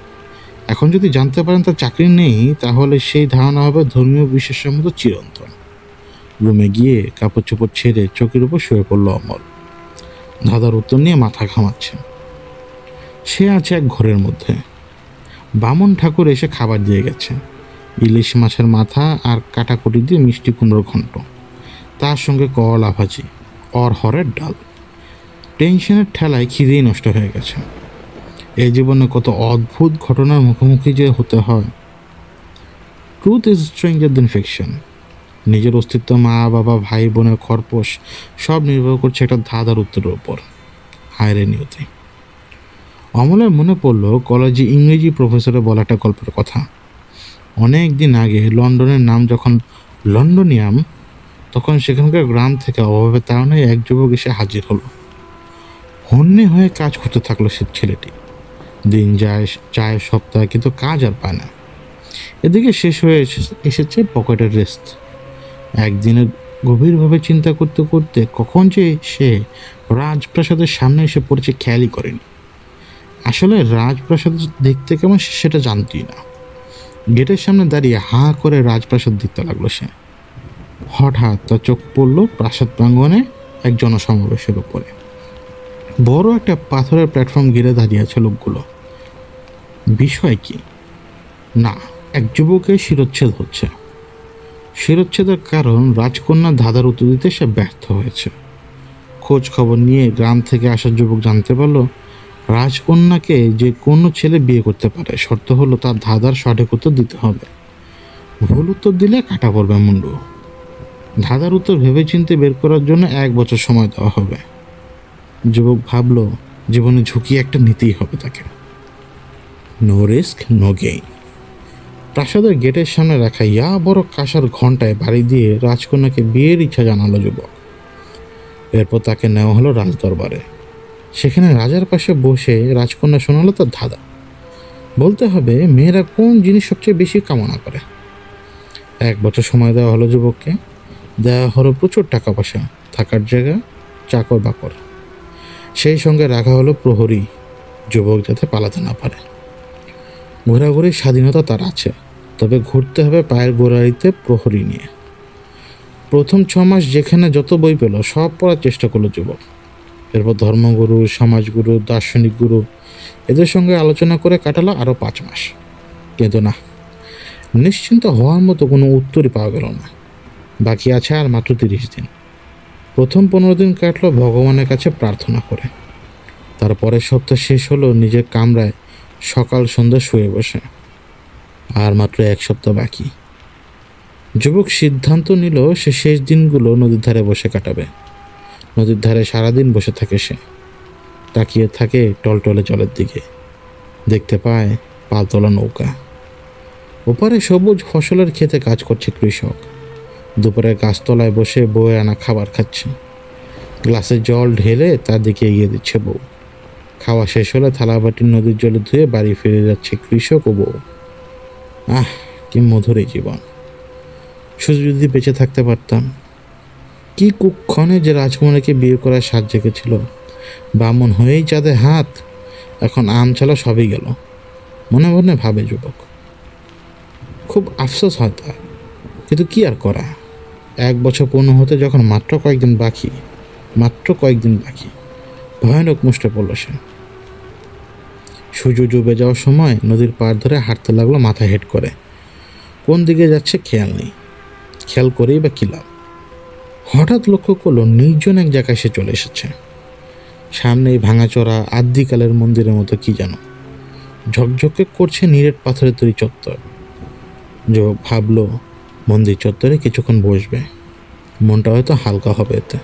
এখন যদি জানতে পারেন তার চাকরি নেই, তাহলে সেই ধারণা হবে ধর্মীয় বিশ্বাসের মতো চিরন্তন। রুমে গিয়ে কাপড় চোপড় ছেড়ে চোখের উপর শুয়ে পড়ল অমল। ধাঁধার উত্তর নিয়ে মাথা ঘামাচ্ছে। সে আছে এক ঘরের মধ্যে। বামন ঠাকুর এসে খাবার দিয়ে গেছে। ইলিশ মাছের মাথা আর কাটাকুটি দিয়ে মিষ্টি কুমড়োর ঘন্ট, তার সঙ্গে করলা ভাজি, অরহরের ডাল। টেনশনের ঠেলায় খিদেই নষ্ট হয়ে গেছে। এই জীবনে কত অদ্ভুত ঘটনার মুখোমুখি যে হতে হয়। Truth is stranger then fiction. নিজের অস্তিত্ব, মা বাবা, ভাই বোনের খরপোশ সব নির্ভর করছে একটা ধাঁধার উত্তরের উপর। হায়রে নিয়তি। অমলের মনে পড়ল কলেজে ইংরেজি প্রফেসরের বলা একটা গল্পের কথা। অনেক দিন আগে লন্ডনের নাম যখন লন্ডনিয়াম, তখন সেখানকার গ্রাম থেকে অভাবের তাড়নায় এক যুবক এসে হাজির হলো। হন্যে হয়ে কাজ করতে থাকলো সে ছেলেটি। দিন যায় সপ্তাহ, কিন্তু কাজ আর পায় না। এদিকে শেষ হয়ে এসেছে পকেটের রেস্ট। একদিনে গভীরভাবে চিন্তা করতে করতে কখন যে সে রাজপ্রাসাদের সামনে এসে পড়েছে খেয়ালই করেনি। আসলে রাজপ্রাসাদ দেখতে কেমন সেটা জানতই না। গেটের সামনে দাঁড়িয়ে হাঁ করে রাজপ্রাসাদ দেখতে লাগলো সে। হঠাৎ তার চোখ পড়ল প্রাসাদ প্রাঙ্গণে এক জনসমাবেশের উপরে। বড় একটা পাথরের প্ল্যাটফর্ম ঘিরে দাঁড়িয়ে আছে লোকগুলো। বিষয় কি? না, এক যুবকের শিরচ্ছেদ হচ্ছে। শিরচ্ছেদের কারণ রাজকন্যা ধাঁধার উত্তর দিতে সে ব্যর্থ হয়েছে। খোঁজ খবর নিয়ে গ্রাম থেকে আসা যুবক জানতে পারল রাজকন্যাকে যে কোনো ছেলে বিয়ে করতে পারে, শর্ত হলো তার ধাঁধার সঠিক উত্তর দিতে হবে। ভুল উত্তর দিলে কাটা পড়বে মুন্ডু। ধাঁধার উত্তর ভেবেচিন্তে বের করার জন্য 1 বছর সময় দেওয়া হবে। যুবক ভাবলো জীবনে ঝুঁকি একটা নিতেই হবে তাকে। No risk no gain. প্রাসাদের গেটের সামনে রাখা বড় কাঁসার ঘণ্টায় বাড়ি দিয়ে রাজকন্যাকে বিয়ের ইচ্ছা জানালো যুবক। এরপর তাকে নেওয়া হলো রাজদরবারে। সেখানে রাজার পাশে বসে রাজকন্যা শোনালো তার ধাঁধা। বলতে হবে মেয়েরা কোন জিনিস সবচেয়ে বেশি কামনা করে। 1 বছর সময় দেওয়া হলো যুবককে। দেওয়া হলো প্রচুর টাকা পয়সা, থাকার জায়গা, চাকর বাকর। সেই সঙ্গে রাখা হলো প্রহরী, যুবক যাতে পালাতে না পারে। ঘোরাঘুরির স্বাধীনতা তার আছে, তবে ঘুরতে হবে পায়ের গোড়ালিতে প্রহরী নিয়ে। প্রথম 6 মাস যেখানে যত বই পেল সব পড়ার চেষ্টা করলো যুবক। এরপর ধর্মগুরু, সমাজগুরু, দার্শনিক গুরু এদের সঙ্গে আলোচনা করে কাটালো আরও 5 মাস। কিন্তু না, নিশ্চিন্ত হওয়ার মতো কোনো উত্তরই পাওয়া গেল না। বাকি আছে আর মাত্র 30 দিন। প্রথম 15 দিন কাটলো ভগবানের কাছে প্রার্থনা করে। তারপরের সপ্তাহ শেষ হলো নিজের কামরায় সকাল সন্ধ্যা শুয়ে বসে। আর মাত্র 1 সপ্তাহ বাকি। যুবক সিদ্ধান্ত নিল সে শেষ দিনগুলো নদীর ধারে বসে কাটাবে। নদীর ধারে সারাদিন বসে থাকে সে, তাকিয়ে থাকে টলটলে জলের দিকে। দেখতে পায় পালতোলা নৌকা। ওপারে সবুজ ফসলের ক্ষেতে কাজ করছে কৃষক। দুপুরে গাছতলায় বসে বয়ে আনা খাবার খাচ্ছে। গ্লাসে জল ঢেলে তার দিকে এগিয়ে দিচ্ছে বউ। খাওয়া শেষ হলে থালাবাটি নদীর জলে ধুয়ে বাড়ি ফিরে যাচ্ছে কৃষক ও বউ। আহ, কি মধুর এই জীবন! শুধু যদি বেঁচে থাকতে পারতাম। কি কুক্ষণে যে রাজকুমারীকে বিয়ে করার সাজ জেগেছিল। বামন হয়েই চাঁদে হাত, এখন আম ছালা সবই গেল। মনে মনে ভাবে যুবক। খুব আফসোস হয় তার, কিন্তু কি আর করা। 1 বছর পূর্ণ হতে যখন মাত্র কয়েকদিন বাকি, ভয়ানক মুষ্টে পড়ল সে। সূর্য ডুবে যাওয়ার সময় নদীর পাড় ধরে হাঁটতে লাগলো মাথা হেঁট করে। কোন দিকে যাচ্ছে খেয়াল নেই। খেয়াল করেই বা কী লাভ। হঠাৎ লক্ষ্য করলো নির্জন এক জায়গায় সে চলে এসেছে। সামনেই ভাঙাচোরা আদ্যিকালের মন্দিরের মতো কি যেন ঝকঝকে করছে নিরেট পাথরের তৈরি চত্বর। যুবক ভাবলো মন্দির চত্বরে কিছুক্ষণ বসবে, মনটা হয়তো হালকা হবে এতে।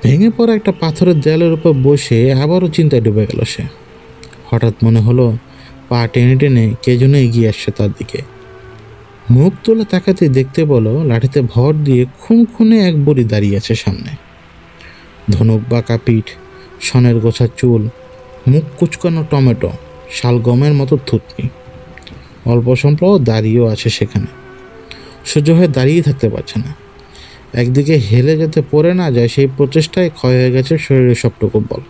ভেঙে পড়া একটা পাথরের দেয়ালের উপর বসে আবারও চিন্তায় ডুবে গেল সে। হঠাৎ মনে হলো পা টেনে টেনে কে যেন এগিয়ে আসছে তার দিকে। মুখ তুলে তাকাতে দেখতে বলো লাঠিতে ভর দিয়ে খুনখুনে এক বুড়ি দাঁড়িয়ে আছে সামনে। ধনুক বাঁকা পিঠ, সনের গোছা চুল, মুখ কুচকানো টমেটো, শালগমের মতো থুতনি। অল্প সম্পদ দাঁড়িয়েও আছে সেখানে। সহ্য হয়ে দাঁড়িয়ে থাকতে পারছে না। একদিকে হেলে যাতে পড়ে না যায় সেই প্রচেষ্টায় ক্ষয় হয়ে গেছে শরীরের সবটুকু বল।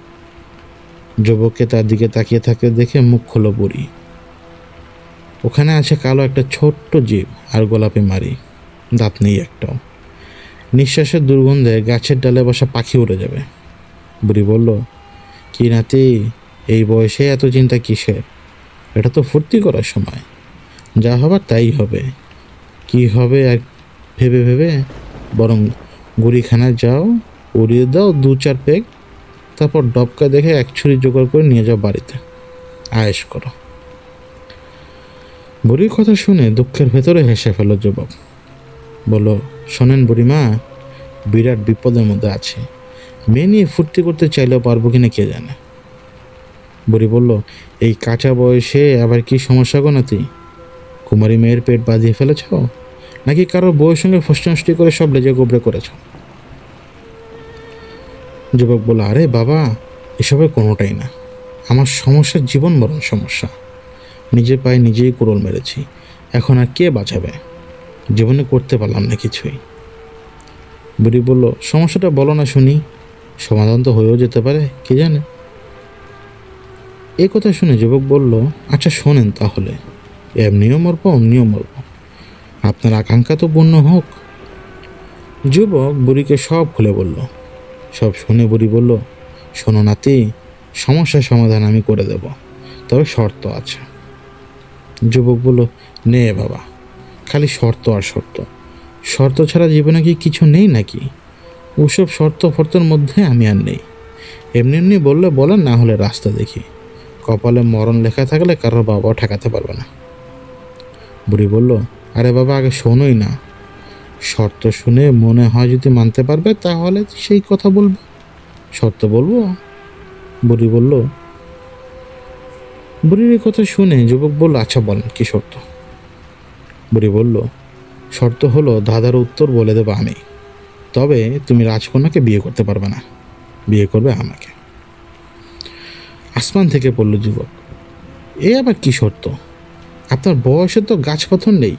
যুবককে তার দিকে তাকিয়ে থাকতে দেখে মুখ খোলো বুড়ি। ওখানে আছে কালো একটা ছোট্ট জীব আর গোলাপি মারি, দাঁত নেই একটাও। নিঃশ্বাসের দুর্গন্ধে গাছের ডালে বসা পাখি উড়ে যাবে। বুড়ি বলল, কি নাতি, এই বয়সে এত চিন্তা কিসের? এটা তো ফুর্তি করার সময়। যা হবার তাই হবে। কি হবে এক ভেবে ভেবে বরং গুড়িখানা যাও, উড়িয়ে দাও 2-4 পেগ, তারপর ডবকা দেখে 1 ছুরি জোগাড় করে নিয়ে যাও বাড়িতে, আয়েশ করো। বুড়ির কথা শুনে দুঃখের ভেতরে হেসে ফেল যুবক। বলল, শোনেন বুড়িমা, বিরাট বিপদের মধ্যে আছে। মেয়ে নিয়ে ফুর্তি করতে চাইলেও পারবো কিনা কে জানে। বুড়ি বলল, এই কাঁচা বয়সে আবার কি সমস্যা গো নাতি? কুমারী মেয়ের পেট বাঁধিয়ে ফেলেছ, নাকি কারোর বউয়ের সঙ্গে ফষ্টি করে সব লেজে গোবরে করেছ? যুবক বলল, আরে বাবা, এসবের কোনোটাই না। আমার সমস্যা জীবন মরণ সমস্যা। নিজের পায়ে নিজেই কুড়োল মেরেছি, এখন আর কে বাঁচাবে? জীবনে করতে পারলাম না কিছুই। বুড়ি বলল, সমস্যাটা বলো না শুনি, সমাধান তো হয়েও যেতে পারে, কে জানে। এই কথা শুনে যুবক বলল, আচ্ছা শোনেন তাহলে, এমনিও মরবো অমনিও মরবো, আপনার আকাঙ্ক্ষা তো পূর্ণ হোক। যুবক বুড়িকে সব খুলে বলল। সব শুনে বুড়ি বলল, শোনো নাতি, সমস্যার সমাধান আমি করে দেব, তবে শর্ত আছে। যুবক বলল, নে বাবা, খালি শর্ত আর শর্ত। শর্ত ছাড়া জীবনে কি কিছু নেই নাকি? ওসব শর্ত ফর্তের মধ্যে আমি আর নেই। এমনি এমনি বললে বলেন, না হলে রাস্তা দেখি। কপালে মরণ লেখা থাকলে কারোর বাবাও ঠেকাতে পারবে না। বুড়ি বলল, আরে বাবা, আগে শোনোই না। শর্ত শুনে মনে হয় যদি মানতে পারবে তাহলে সেই কথা বলবে। শর্ত বলবো? বুড়ি বলল। বুড়ির এই কথা শুনে যুবক বলল, আচ্ছা বলেন কি শর্ত? বুড়ি বলল, শর্ত হলো দাদার উত্তর বলে দেবো আমি, তবে তুমি রাজকন্যাকে বিয়ে করতে পারবে না, বিয়ে করবে আমাকে। আসমান থেকে পড়ল যুবক, এ আবার কি শর্ত? আপনার বয়সে তো গাছ পাথর নেই,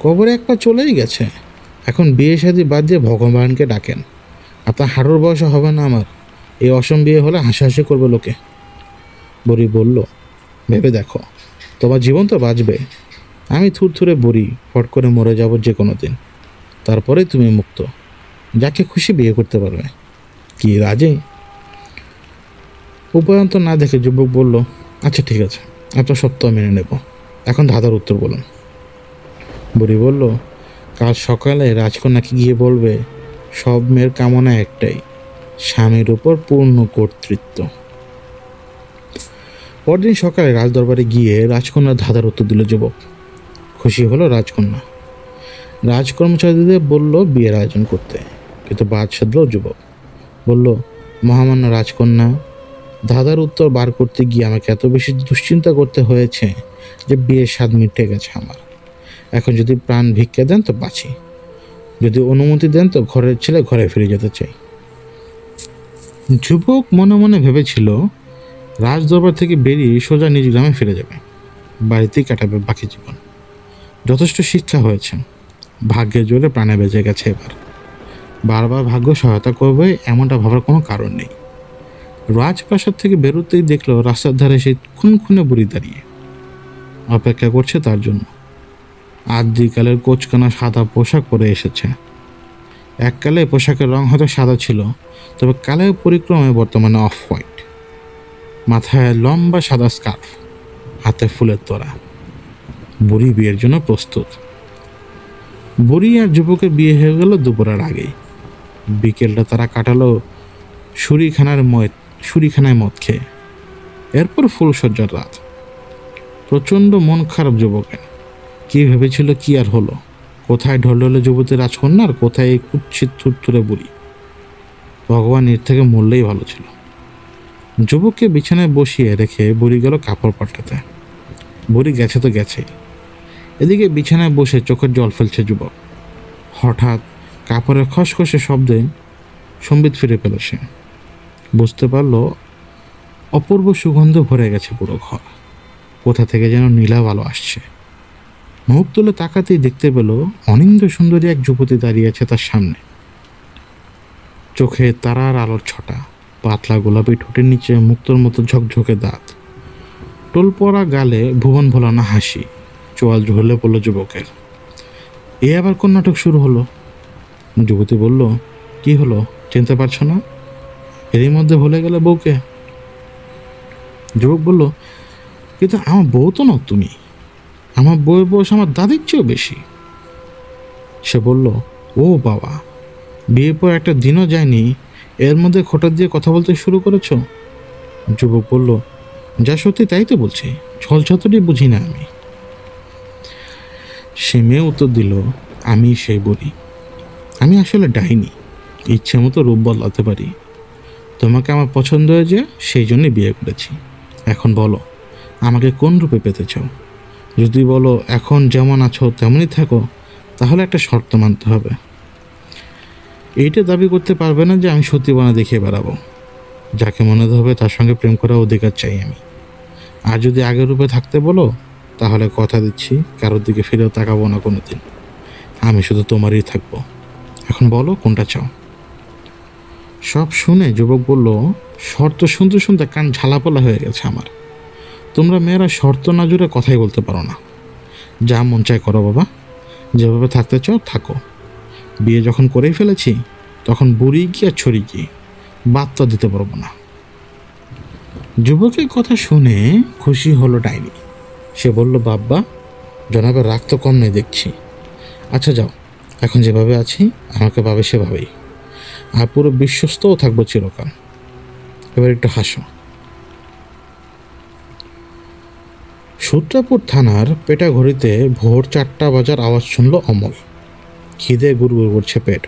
কবরে এক পা চলেই গেছে, এখন বিয়ে শাদী বাদ দিয়ে ভগবানকে ডাকেন। আপনার হাড়ুর বয়সে হবে না আমার, এই অসম বিয়ে হলে হাসাহাসি করবে লোকে। বুড়ি বলল, ভেবে দেখো, তোমার জীবন তো বাঁচবে, আমি থুরথুরে বুড়ি, ফট করে মরে যাব যে কোনো দিন, তারপরে তুমি মুক্ত, যাকে খুশি বিয়ে করতে পারবে। কি রাজি? উপায়ন্ত না দেখে যুবক বলল, আচ্ছা ঠিক আছে, আপনার সপ্তাহ মেনে নেব, এখন দাদার উত্তর বলুন। বুড়ি বলল, কাল সকালে রাজকন্যাকে গিয়ে বলবে সব মেয়ের কামনা একটাই, স্বামীর উপর পূর্ণ কর্তৃত্ব। পরদিন সকালে রাজদরবারে গিয়ে রাজকন্যার ধাঁধার উত্তর দিল যুবক। খুশি হলো রাজকন্যা, রাজকর্মচারীদের বলল বিয়ের আয়োজন করতে, কিন্তু বাদ সাধল যুবক। বলল, মহামান্য রাজকন্যা, ধাঁধার উত্তর বার করতে গিয়ে আমাকে এত বেশি দুশ্চিন্তা করতে হয়েছে যে বিয়ের স্বাদ মিটে গেছে আমার। এখন যদি প্রাণ ভিক্ষা দেন তো বাঁচি, যদি অনুমতি দেন তো ঘরের ছেলে ঘরে ফিরে যেতে চাই। যুবক মনে মনে ভেবেছিল রাজদরবার থেকে বেরিয়ে সোজা নিজ গ্রামে ফিরে যাবে, বাড়িতেই কাটাবে বাকি জীবন। যথেষ্ট শিক্ষা হয়েছে, ভাগ্যের জোরে প্রাণে বেঁচে গেছে। এবার বারবার ভাগ্য সহায়তা করবে এমনটা ভাবার কোনো কারণ নেই। রাজপ্রাসাদ থেকে বেরোতেই দেখলো রাস্তার ধারে সেই খুনখুনে বুড়ি দাঁড়িয়ে অপেক্ষা করছে তার জন্য। আদিকালের কোচকানা সাদা পোশাক পরে এসেছে। এককালে পোশাকের রং হয়তো সাদা ছিল, তবে কালের পরিক্রমে বর্তমানে অফ হোয়াইট। মাথায় লম্বা সাদা স্কার্ফ, হাতে ফুলের তোড়া। বুড়ি বিয়ের জন্য প্রস্তুত। বুড়ি আর যুবকের বিয়ে হয়ে গেল দুপুরের আগেই। বিকেলটা তারা কাটালো সুরিখানায় মদ খেয়ে। এরপর ফুলসজ্জার রাত। প্রচণ্ড মন খারাপ যুবকের। কি ভেবেছিল কি আর হলো? কোথায় ঢলঢলে যুবতী রাজকন্যা আর কোথায় এই কুৎসিত থুরথুরে বুড়ি। ভগবান এর থেকে মরলেই ভালো ছিল। যুবককে বিছানায় বসিয়ে রেখে বুড়ি গেল কাপড় পাল্টাতে। বুড়ি গেছে তো গেছেই, এদিকে বিছানায় বসে চোখের জল ফেলছে যুবক। হঠাৎ কাপড়ের খসখসে শব্দে সম্বিত ফিরে পেল সে। বুঝতে পারল অপূর্ব সুগন্ধ ভরে গেছে পুরো ঘর। কোথা থেকে যেন নীলা ভালো আসছে। মুখ তুলে তাকাতেই দেখতে পেল অনিন্দ্য সুন্দরী এক যুবতী দাঁড়িয়ে আছে তার সামনে। চোখে তারার আলোর ছটা, পাতলা গোলাপি ঠোঁটের নিচে মুক্তোর মতো ঝকঝকে দাঁত, টোল পড়া গালে ভুবন ভোলানো হাসি। চোয়াল ঝুলে পড়ল যুবকের। এ আবার কোন নাটক শুরু হলো? যুবতী বলল, কি হলো, চিনতে পারছো না? এরই মধ্যে ভুলে গেলে বউকে? যুবক বলল, কিন্তু আমার বউ তো নও তুমি, আমার বউয়ের বয়স আমার দাদির চেয়েও বেশি। সে বলল, ও বাবা, বিয়ের পর একটা দিনও যায়নি, এর মধ্যে খোঁটা দিয়ে কথা বলতে শুরু করেছ? যুবক বলল, যা সত্যি তাই তো বলছি, ছলছাতুরি বুঝি না আমি। সে মেয়ে উত্তর দিল, আমি সেই বুড়ি। আমি আসলে ডাইনি, ইচ্ছে মতো রূপ বদলাতে পারি। তোমাকে আমার পছন্দ হয়েছে, সেই জন্যই বিয়ে করেছি। এখন বলো, আমাকে কোন রূপে পেতে চাও? যদি বলো এখন যেমন আছো তেমনই থাকো, তাহলে একটা শর্ত মানতে হবে। এইটা দাবি করতে পারবে না যে আমি সত্যি বানা দেখিয়ে বেড়াবো। যাকে মনে হবে তার সঙ্গে প্রেম করার অধিকার চাই আমি। আর যদি আগের রূপে থাকতে বলো, তাহলে কথা দিচ্ছি কারোর দিকে ফিরেও তাকাবো না কোনোদিন। আমি শুধু তোমারই থাকবো। এখন বলো কোনটা চাও? সব শুনে যুবক বলল, শর্ত শুনতে শুনতে কান ঝালাপালা হয়ে গেছে আমার। তোমরা মেয়েরা শর্ত না জুড়ে কথাই বলতে পারো না। যা মন চায় করো বাবা, যেভাবে থাকতে চাও থাকো। বিয়ে যখন করেই ফেলেছি, তখন বুড়ি কি আর ছড়ি কি বার্তা দিতে পারবো না। যুবকের কথা শুনে খুশি হলো ডাইনি। সে বলল, বাব্বা, জনাবের রাগ তো কম নেই দেখছি। আচ্ছা যাও, এখন যেভাবে আছি আমাকে পাবে সেভাবেই, আর পুরো বিশ্বস্তও থাকবো চিরকাল। এবার একটু হাসো। সূত্রাপুর থানার পেটাঘড়িতে ভোর 4টা বাজার আওয়াজ শুনল অমল। খিদে গুড়গুড় করছে পেট।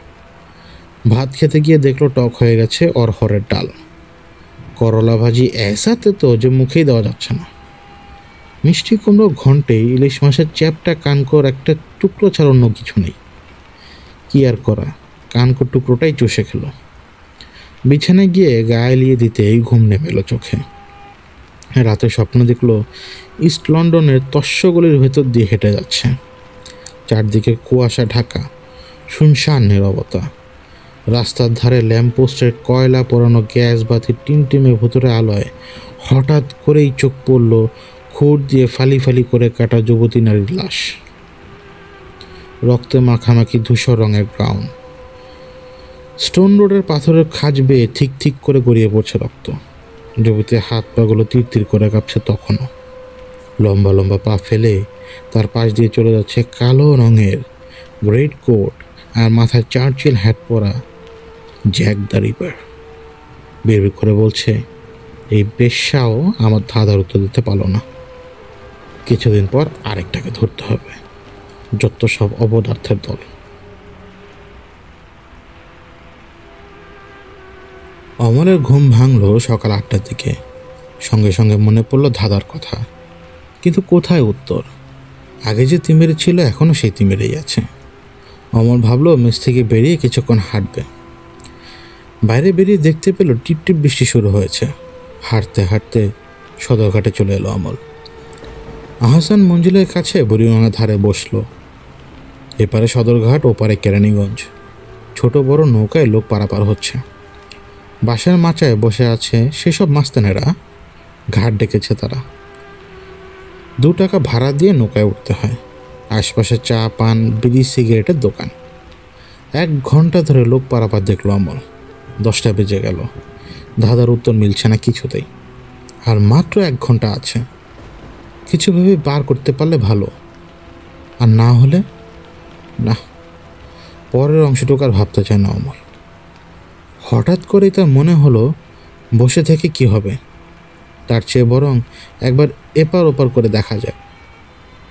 ভাত খেতে গিয়ে দেখলো টক হয়ে গেছে অরহরের ডাল। করলা ভাজি এসাতে তো যে মুখেই দেওয়া যাচ্ছে না। মিষ্টি কুমড়ো ঘন্টে, ইলিশ মাছের চ্যাপটা কানকর একটা টুকরো ছাড়া অন্য কিছু নেই। কি আর করা, কানকর টুকরোটাই চষে খেলো। বিছানায় গিয়ে গায়ে লিয়ে দিতেই ঘুম নেমে এলো চোখে। রাতে স্বপ্ন দেখলো ইস্ট লন্ডনের তস্যগলির ভেতর দিয়ে হেঁটে যাচ্ছে। চারদিকে কুয়াশা ঢাকা, শুনশান নীরবতা। রাস্তার ধারে ল্যাম্পপোস্টের কয়লা পোড়ানো গ্যাস বাতির টিমটিমে ভেতরে আলোয় হঠাৎ করেই চোখ পড়ল খুঁট দিয়ে ফালি ফালি করে কাটা যুবতী নারীর লাশ। রক্তে মাখামাখি ধূসর রঙের গ্রাউন্ড। স্টোন রোডের পাথরের খাঁজ বেয়ে ঠিক ঠিক করে গড়িয়ে পড়ছে রক্ত। যুবতীর হাত পাগুলো তীর তীর করে কাঁপছে তখনও। লম্বা লম্বা পা ফেলে তার পাশ দিয়ে চলে যাচ্ছে কালো রঙের গ্রেট কোট আর মাথায় চার্চিল হ্যাট পরা জ্যাক দ্য রিপার। বের করে বলছে, এই বেশ্যাও আমার ধাঁধার উত্তর দিতে পারল না। কিছুদিন পর আরেকটাকে ধরতে হবে। যত সব অপদার্থের দল। অমলের ঘুম ভাঙল সকাল 8টার দিকে। সঙ্গে সঙ্গে মনে পড়ল ধাঁধার কথা। কিন্তু কোথায় উত্তর? আগে যে তিমিরে ছিল এখনও সেই তিমিরেই আছে। অমল ভাবলো মেস থেকে বেরিয়ে কিছুক্ষণ হাঁটবে। বাইরে বেরিয়ে দেখতে পেল টিপটিপ বৃষ্টি শুরু হয়েছে। হাঁটতে হাঁটতে সদরঘাটে চলে এলো অমল। আহসান মঞ্জিলের কাছে বুড়িগঙ্গার ধারে বসলো। এপারে সদরঘাট, ওপারে কেরানীগঞ্জ। ছোট বড় নৌকায় লোক পারাপার হচ্ছে। বাসার মাচায় বসে আছে সেসব মাস্তানেরা। ঘাট ডেকেছে তারা। 2 টাকা ভাড়া দিয়ে নৌকায় উঠতে হয়। আশপাশে চা, পান, বিড়ি, সিগারেটের দোকান। 1 ঘন্টা ধরে লোক পারাপার দেখলো অমল। 10টা বেজে গেল। ধাঁধার উত্তর মিলছে না কিছুতেই। আর মাত্র 1 ঘন্টা আছে। কিছু ভেবে বার করতে পারলে ভালো, আর না হলে না। পরের অংশটুকু আর ভাবতে চায় না অমল। হঠাৎ করেই তার মনে হলো বসে থেকে কি হবে, তার চেয়ে বরং একবার এপার ওপার করে দেখা যায়।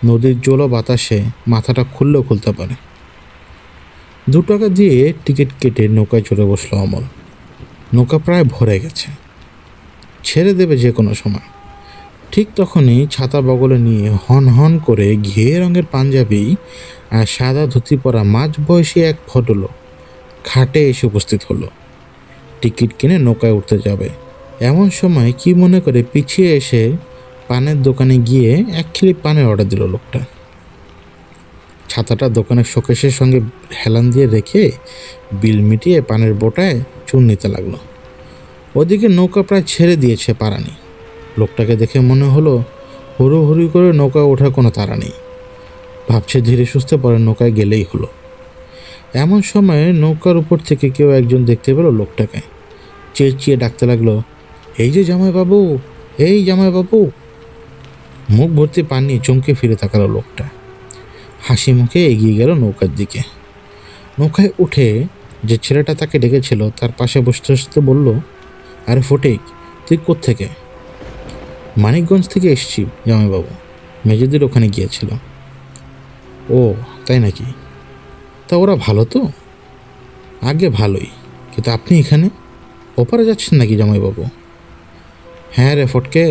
নদীর জল বাতাসে মাথাটা খুললেও খুলতে পারে। 2 টাকা দিয়ে টিকিট কেটে নৌকায় চড়ে বসলো অমল। নৌকা প্রায় ভরে গেছে, ছেড়ে দেবে যে কোনো সময়। ঠিক তখনই ছাতা বগলে নিয়ে হন হন করে ঘিয়ে রঙের পাঞ্জাবি আর সাদা ধুতি পরা মাঝবয়সী এক ভদ্রলোক খাটে এসে উপস্থিত হলো। টিকিট কিনে নৌকায় উঠতে যাবে এমন সময় কি মনে করে পিছিয়ে এসে পানের দোকানে গিয়ে 1 খিলি পানের অর্ডার দিল লোকটা। ছাতাটা দোকানের শোকেশের সঙ্গে হেলান দিয়ে রেখে বিল মিটিয়ে পানের বোটায় চুন নিতে লাগলো। ওদিকে নৌকা প্রায় ছেড়ে দিয়েছে পারানি। লোকটাকে দেখে মনে হলো হুড়োহুড়ি করে নৌকায় ওঠার কোনো তাড়া নেই। ভাবছে ধীরে সুস্থে পরে নৌকায় গেলেই হলো। এমন সময় নৌকার উপর থেকে কেউ একজন দেখতে পেল লোকটাকে। চেঁচিয়ে ডাকতে লাগলো, এই যে জামাইবাবু, এই জামাইবাবু। মুখ ভর্তি পানি নিয়ে চমকে ফিরে তাকালো লোকটা। হাসি মুখে এগিয়ে গেল নৌকার দিকে। নৌকায় উঠে যে ছেলেটা তাকে ডেকেছিল তার পাশে বসতে বসতে বলল, আরে ফটিক, তুই কোত্থেকে? মানিকগঞ্জ থেকে এসছি জামাইবাবু, মেজদির ওখানে গিয়েছিল। ও তাই নাকি? তা ওরা ভালো তো? আগে ভালোই, কিন্তু আপনি এখানে ওপারে যাচ্ছেন নাকি জামাইবাবু? হ্যাঁ রে ফটকে,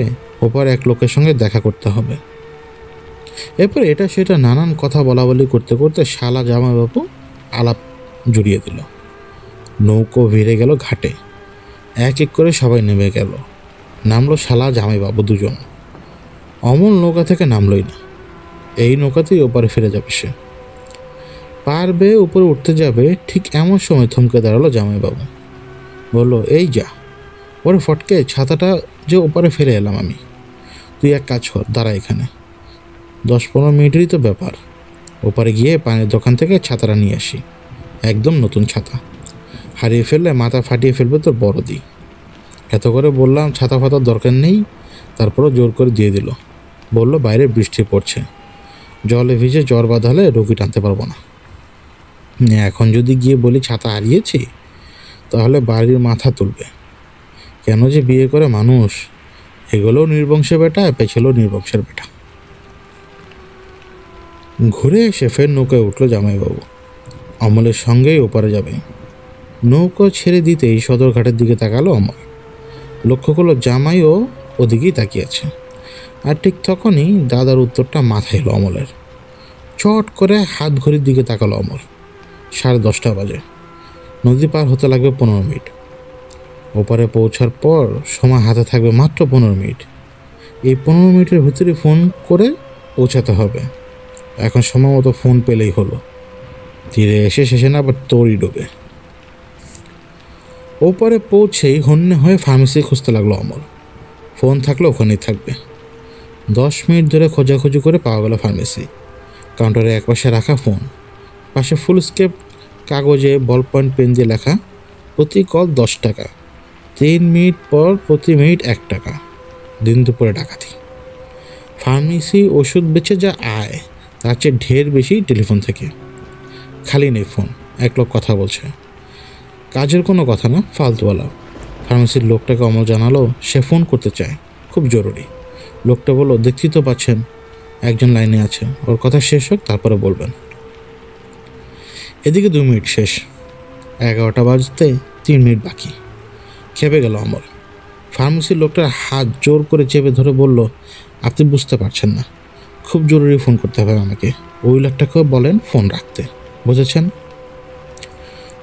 ওপারে এক লোকের সঙ্গে দেখা করতে হবে। এরপর এটা সেটা নানান কথা বলা বলি করতে করতে শালা জামাইবাবু আলাপ জুড়িয়ে দিল। নৌকো ভিড়ে গেল ঘাটে। 1 এক করে সবাই নেমে গেল। নামলো শালা জামাইবাবু 2 জন। অমল নৌকা থেকে নামলই না। এই নৌকাতেই ওপারে ফিরে যাবে সে। পার বেয়ে উপরে উঠতে যাবে, ঠিক এমন সময় থমকে দাঁড়ালো জামাইবাবু। বলল, এই যা, ওরে ফটকে, ছাতাটা যে ওপারে ফেলে এলাম আমি। তুই এক কাজ কর, দাঁড়া এখানে। 10-15 মিনিটেরই তো ব্যাপার। ওপারে গিয়ে পানের দোকান থেকে ছাতাটা নিয়ে আসি। একদম নতুন ছাতা। হারিয়ে ফেললে মাথা ফাটিয়ে ফেলবে তোর বড়দি। এত করে বললাম ছাতা ফাতার দরকার নেই, তারপরও জোর করে দিয়ে দিল। বলল বাইরে বৃষ্টি পড়ছে, জলে ভিজে জ্বর বাঁধালে রোগী টানতে পারবো না। এখন যদি গিয়ে বলি ছাতা হারিয়েছি, তাহলে বাড়ির মাথা তুলবে। কেন যে বিয়ে করে মানুষ, এগুলোও নির্বংশের বেটা, পেছলেও নির্বংশের বেটা। ঘুরে এসে ফের নৌকায় উঠল জামাইবাবু। অমলের সঙ্গেই ওপারে যাবে। নৌকা ছেড়ে দিতেই সদরঘাটের দিকে তাকালো অমল। লক্ষ্য করলো জামাইও ওদিকেই তাকিয়েছে। আর ঠিক তখনই দাদার উত্তরটা মাথায় এলো অমলের। চট করে হাত ঘড়ির দিকে তাকালো অমল। 10:30 বাজে। নদী পার হতে লাগবে 15 মিনিট। ওপারে পৌঁছার পর সময় হাতে থাকবে মাত্র 15 মিনিট। এই 15 মিনিটের ভিতরে ফোন করে পৌঁছাতে হবে। এখন সময় মতো ফোন পেলেই হলো। তীরে এসে শেষে না আবার তোরই ডোবে। ওপারে পৌঁছেই হন্যে হয়ে ফার্মেসি খুঁজতে লাগলো অমল। ফোন থাকলে ওখানেই থাকবে। 10 মিনিট ধরে খোঁজাখুঁজি করে পাওয়া গেল ফার্মেসি। কাউন্টারে একপাশে রাখা ফোন, পাশে ফুলস্কেপ কাগজে বল পয়েন্ট পেন দিয়ে লেখা, প্রতি কল 10 টাকা, 3 মিনিট পর প্রতি মিনিট 1 টাকা, দিন দুপুরে ডাকাতি। ফার্মেসি ওষুধ বেচে যা আয় তার চেয়ে ঢের বেশি টেলিফোন থেকে। খালি নেই ফোন, এক লোক কথা বলছে। কাজের কোনো কথা না, ফালতুওয়ালা। ফার্মেসির লোকটাকে অমল জানালো সে ফোন করতে চায়, খুব জরুরি। লোকটা বলল, দেখছি তো পাচ্ছেন একজন লাইনে আছে, ওর কথা শেষ হোক তারপরে বলবেন। এদিকে 2 মিনিট শেষ। 11টা বাজতে 3 মিনিট বাকি। খেপে গেল অমল। ফার্মেসির লোকটার হাত জোর করে চেপে ধরে বলল, আপনি বুঝতে পারছেন না, খুব জরুরি ফোন করতে হবে আমাকে। ওই লোকটাকেও বলেন ফোন রাখতে, বুঝেছেন?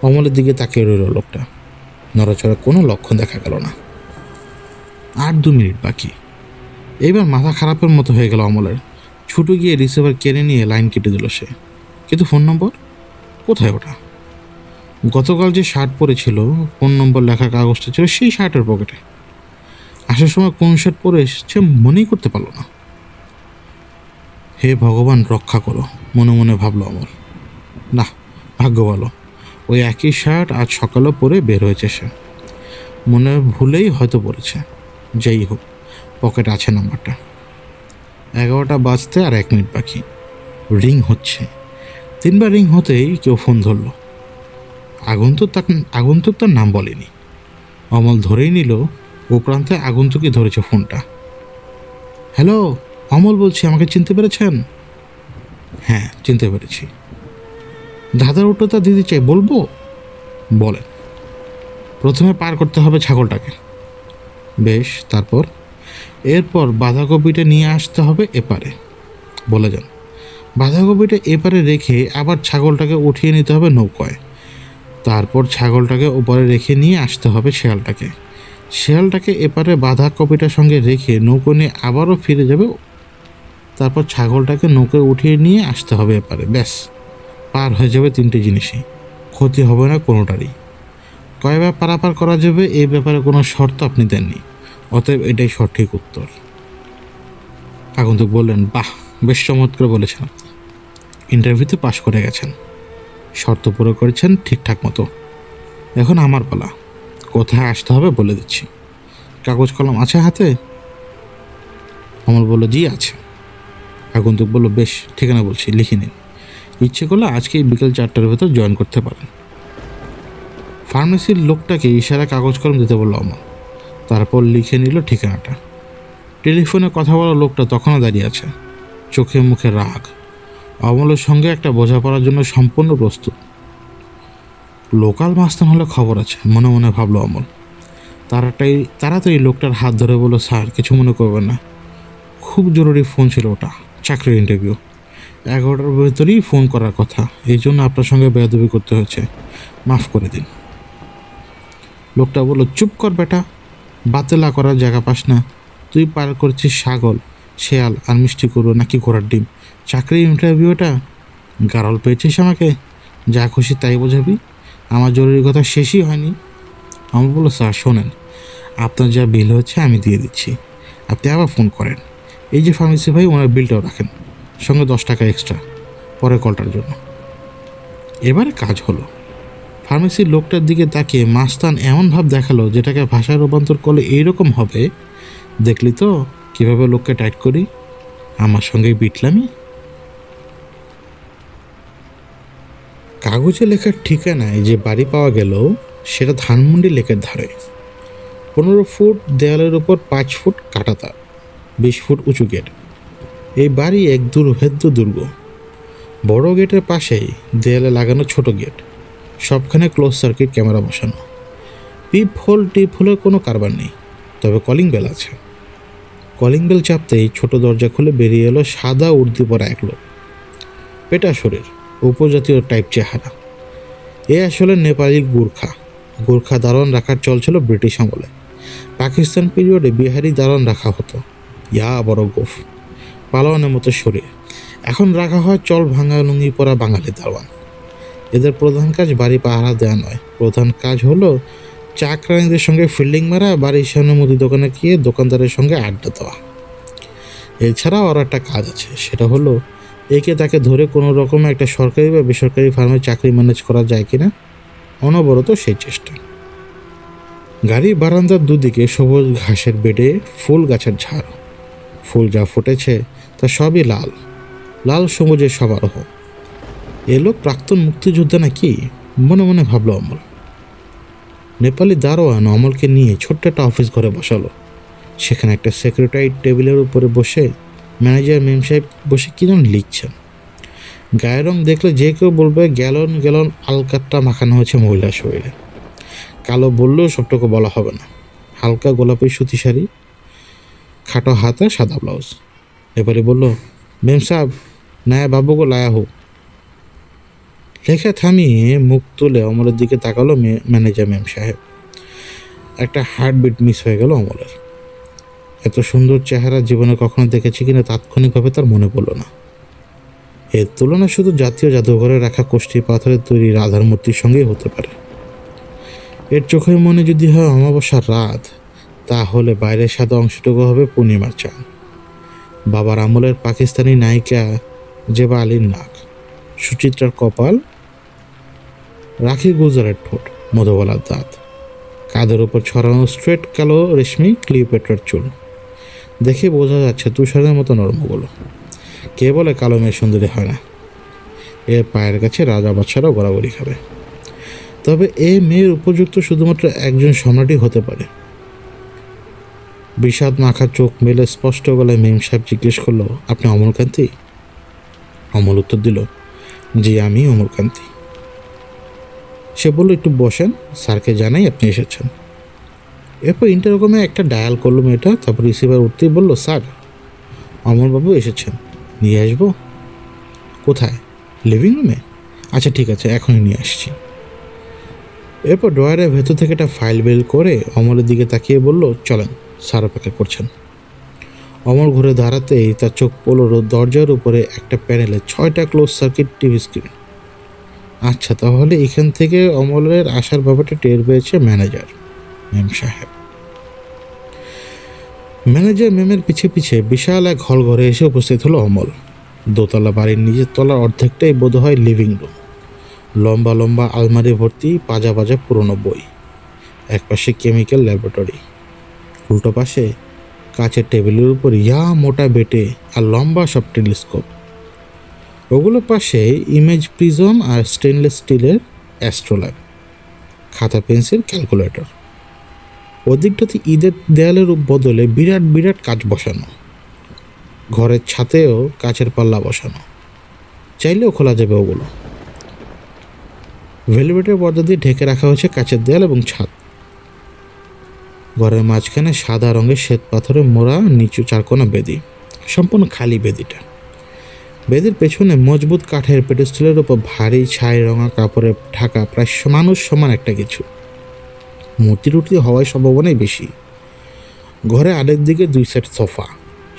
অমলের দিকে তাকিয়ে রইল লোকটা। নড়াচড়া কোনো লক্ষণ দেখা গেল না। আর 2 মিনিট বাকি। এইবার মাথা খারাপের মতো হয়ে গেল অমলের। ছুটে গিয়ে রিসিভার কেড়ে নিয়ে লাইন কেটে দিল সে। কিন্তু ফোন নম্বর কোথায়? ওটা গতকাল যে শার্ট পরেছিল, ফোন নম্বর লেখা কাগজটা ছিল সেই শার্টের পকেটে। আসার সময় কোন শার্ট পরে এসেছে মনেই করতে পারল না। হে ভগবান, রক্ষা করো, মনে মনে ভাবলো অমল। না, ভাগ্য ভালো, ওই একই শার্ট আজ সকালেও পরে বের হয়েছে সে। মনে ভুলেই হয়তো পড়েছে। যাই হোক, পকেটে আছে নাম্বারটা। 11টা বাজতে আর 1 মিনিট বাকি। রিং হচ্ছে। 3বার রিং হতেই কেউ ফোন ধরল। আগন্তুক তার নাম বলেনি। অমল ধরেই নিল ও প্রান্তে আগন্তুকই ধরেছে ফোনটা। হ্যালো, অমল বলছি, আমাকে চিনতে পেরেছেন? হ্যাঁ, চিনতে পেরেছি। দাদার উঠোটা দিদি চাই, বলবো? বলেন। প্রথমে পার করতে হবে ছাগলটাকে। বেশ, তারপর? এরপর বাঁধাকপিটা নিয়ে আসতে হবে এপারে। বলে যান। বাঁধাকপিটা এপারে রেখে আবার ছাগলটাকে উঠিয়ে নিতে হবে নৌকায়। তারপর ছাগলটাকে ওপারে রেখে নিয়ে আসতে হবে শেয়ালটাকে। শেয়ালটাকে এপারে বাঁধাকপিটার সঙ্গে রেখে নৌকো নিয়ে আবারও ফিরে যাবে। তারপর ছাগলটাকে নৌকায় উঠিয়ে নিয়ে আসতে হবে এপারে। ব্যাস, পার হয়ে যাবে 3টে জিনিসই। ক্ষতি হবে না কোনোটারই। কয়বার পারাপার করা যাবে এই ব্যাপারে কোনো শর্ত আপনি দেননি, অতএব এটাই সঠিক উত্তর। আগন্তুক বললেন, বাহ, বেশ চমৎকার বলেছেন আপনি। ইন্টারভিউতে পাশ করে গেছেন, শর্ত পুরো করেছেন ঠিকঠাক মতো। এখন আমার পালা। কোথায় আসতে হবে বলে দিচ্ছি। কাগজ কলম আছে হাতে? অমল বলল, জি আছে। আগন্তুক বলল, বেশ, ঠিকানা বলছি, লিখে নিন। ইচ্ছে করলে আজকেই বিকেল 4টার ভেতর জয়েন করতে পারেন। ফার্মেসির লোকটাকে ইশারা কাগজ কলম দিতে বলল অমল। তারপর লিখে নিল ঠিকানাটা। টেলিফোনে কথা বলা লোকটা তখনও দাঁড়িয়ে আছে, চোখে মুখে রাগ। অমলের সঙ্গে একটা বোঝাপড়ার জন্য সম্পূর্ণ প্রস্তুত। লোকাল মাস্তান হলে খবর আছে, মনে মনে ভাবলো অমল। তাড়াতাড়ি লোকটার হাত ধরে বলল, স্যার কিছু মনে করবেন না, খুব জরুরি ফোন ছিল, ওটা চাকরির ইন্টারভিউ। 11টার ভেতরেই ফোন করার কথা, এই জন্য আপনার সঙ্গে বেয়াদবি করতে হয়েছে, মাফ করে দিন। লোকটা বলল, চুপ কর বেটা, বাতেলা করার জায়গা পাস না। তুই পার করছিস ছাগল, শেয়াল আর মিষ্টি করবো নাকি ঘোড়ার ডিম? চাকরির ইন্টারভিউটা গারল পেয়েছিস আমাকে, যা খুশি তাই বোঝাবি। আমার জরুরি কথা শেষই হয়নি। আমি বললো, স্যার শোনেন, আপনার যা বিল হচ্ছে আমি দিয়ে দিচ্ছি, আপনি আবার ফোন করেন। এই যে ফার্মেসি ভাই, ওনার বিলটাও রাখেন, সঙ্গে 10 টাকা এক্সট্রা পরের কলটার জন্য। এবারে কাজ হলো। ফার্মেসির লোকটার দিকে তাকিয়ে মাস্তান এমন ভাব দেখালো যেটাকে ভাষায় রূপান্তর করলে এইরকম হবে, দেখলি তো কীভাবে লোককে টাইট করি, আমার সঙ্গেই বিটলামি। কাগজে লেখার ঠিকানায় যে বাড়ি পাওয়া গেল সেটা ধানমন্ডি লেকের ধারে। 15 ফুট দেয়ালের উপর 5 ফুট কাটা তার, 20 ফুট উঁচু গেট। এই বাড়ি এক দুর্ভেদ্য দুর্গ। বড় গেটের পাশেই দেয়ালে লাগানো ছোট গেট, সবখানে ক্লোজ সার্কিট ক্যামেরা বসানো। পিপ হোল টিপ হোলের কোনো কারবার নেই, তবে কলিং বেল আছে। কলিং বেল চাপতেই ছোট দরজা খুলে বেরিয়ে এলো সাদা উর্দি পরা এক লোক। পেটা শরীর, উপজাতীয় টাইপ চেহারা। এ আসলে নেপালি গোর্খা দারোয়ান রাখার চল ছিল ব্রিটিশ আমলে। পাকিস্তান পিরিয়ডে বিহারি দারোয়ান রাখা হতো, ইয়া বড় গোফ, পালোয়ানের মতো শরীর। এখন রাখা হয় চল ভাঙা লুঙ্গি পরা বাঙালি দারোয়ান। এদের প্রধান কাজ বাড়ি পাহারা দেওয়া নয়, প্রধান কাজ হলো চাকরানিদের সঙ্গে ফিল্ডিং মারা, বাড়ির সামনে মুদি দোকানে গিয়ে দোকানদারের সঙ্গে আড্ডা দেওয়া। এছাড়াও আরও একটা কাজ আছে, সেটা হলো একে তাকে ধরে কোনো রকমে একটা সরকারি বা বেসরকারি ফার্মে চাকরি ম্যানেজ করা যায় কিনা, অনবরত সেই চেষ্টা। গাড়ি বারান্দার দুদিকে সবুজ ঘাসের বেডে ফুল গাছের ঝাড়। ফুল যা ফুটেছে তা সবই লাল, লাল সবুজের সমারোহ। এ লোক প্রাক্তন মুক্তিযোদ্ধা নাকি, মনে মনে ভাবল অমল। নেপালি দারোয়ান অমলকে নিয়ে ছোট্ট একটা অফিস ঘরে বসালো। সেখানে একটা সেক্রেটারি টেবিলের উপরে বসে ম্যানেজার মেম সাহেব বসে কি যেন লিখছেন। গায়ের রং দেখলে যে কেউ বলবে গ্যালন গ্যালন আলকাট্টা মাখানো হয়েছে মহিলার শরীরে। কালো বললেও সবটুকু বলা হবে না। হালকা গোলাপি সুতি শাড়ি, খাটো হাতা, সাদা ব্লাউজ। এবারে বলল, মেম সাহেব নয়া বাবু গো লায়া হো। লেখা থামিয়ে মুখ তুলে অমলের দিকে তাকালো ম্যানেজার মেম সাহেব। একটা হার্টবিট মিস হয়ে গেল অমলের। এত সুন্দর চেহারা জীবনে কখনো দেখেছি কিনা তাৎক্ষণিকভাবে তার মনে পড়ল না। এর তুলনা শুধু জাতীয় জাদুঘরে রাখা কোষ্ঠী পাথরের তৈরি রাধার মূর্তির সঙ্গেই হতে পারে। এর চোখের মনে যদি হয় অমাবস্যার রাত, তাহলে বাইরের সাদা অংশটুকু হবে পূর্ণিমার চাঁদ। বাবার আমলের পাকিস্তানি নায়িকা জেবা আলীর নাক, সুচিত্রার কপাল, রাখি গুলজারের ঠোঁট, মধুবালার দাঁত, কাঁধের ওপর ছড়ানো স্ট্রেট কালো রেশমি ক্লিওপেট্রার চুল। দেখে বোঝা যাচ্ছে তুষারের মতো নরমগুলো। কে বলে কালো মেয়ে সুন্দরী হয় না? এর পায়ের কাছে রাজা বাচ্চারাও গড়াগড়ি খাবে। তবে এ মেয়ের উপযুক্ত শুধুমাত্র একজন সম্রাটই হতে পারে। বিষাদ মাখা চোখ মেলে স্পষ্ট গলায় মেম সাহেব জিজ্ঞেস করলো, আপনি অমলকান্তি? অমল উত্তর দিল, জি আমি অমলকান্তি। সে বলল, একটু বসেন, স্যারকে জানাই আপনি এসেছেন। এরপর ইন্টারকমে একটা ডায়াল করলো মেয়েটা। তারপর রিসিভার উঠতেই বলল, স্যার অমলবাবু এসেছেন, নিয়ে আসবো? কোথায়? লিভিং রুমে? আচ্ছা ঠিক আছে, এখনই নিয়ে আসছি। এরপর ড্রয়ারের ভেতর থেকে একটা ফাইল বের করে অমলের দিকে তাকিয়ে বলল, চলেন, স্যার অপেক্ষা করছেন। অমল ঘুরে দাঁড়াতেই তার চোখ পড়ল দরজার উপরে একটা প্যানেলে 6টা ক্লোজ সার্কিট টিভি স্ক্রিন। আচ্ছা, তাহলে এখান থেকে অমলের আসার ব্যাপারটা টের পেয়েছে ম্যানেজার মেম সাহেব। ম্যানেজার মেমের পিছে পিছে বিশাল এক হল ঘরে এসে উপস্থিত হলো অমল। দোতলা বাড়ির নিচের তলার অর্ধেকটাই বোধহয় লিভিং রুম। লম্বা লম্বা আলমারি ভর্তি পাজা পাজা পুরনো বই। একপাশে কেমিক্যাল ল্যাবরেটরি, উল্টো পাশে কাচের টেবিলের উপর ইয়া মোটা বেটে আর লম্বা সব টেলিস্কোপ। ওগুলোর পাশে ইমেজ প্রিজম আর স্টেনলেস স্টিলের অ্যাস্ট্রোল্যাব, খাতা পেন্সিল, ক্যালকুলেটর। ওদিকটাতে ঈদের দেয়ালের বদলে বিরাট বিরাট কাচ বসানো। ঘরের ছাতেও কাচের পাল্লা বসানো, চাইলেও খোলা যাবে ওগুলো। ভেলভেটের পর্দা দিয়ে ঢেকে রাখা হয়েছে কাচের দেয়াল এবং ছাদ। ঘরের মাঝখানে সাদা রঙের শ্বেত পাথরে মোড়া নিচু চারকোনা বেদি, সম্পূর্ণ খালি বেদিটা। বেদির পেছনে মজবুত কাঠের পেডেস্টালের ওপর ভারী ছাই রঙা কাপড়ে ঢাকা প্রায় মানুষ সমান একটা কিছু। মূর্তি টুর্তি হওয়ার সম্ভাবনাই বেশি। ঘরে আরেক দিকে 2 সেট সোফা,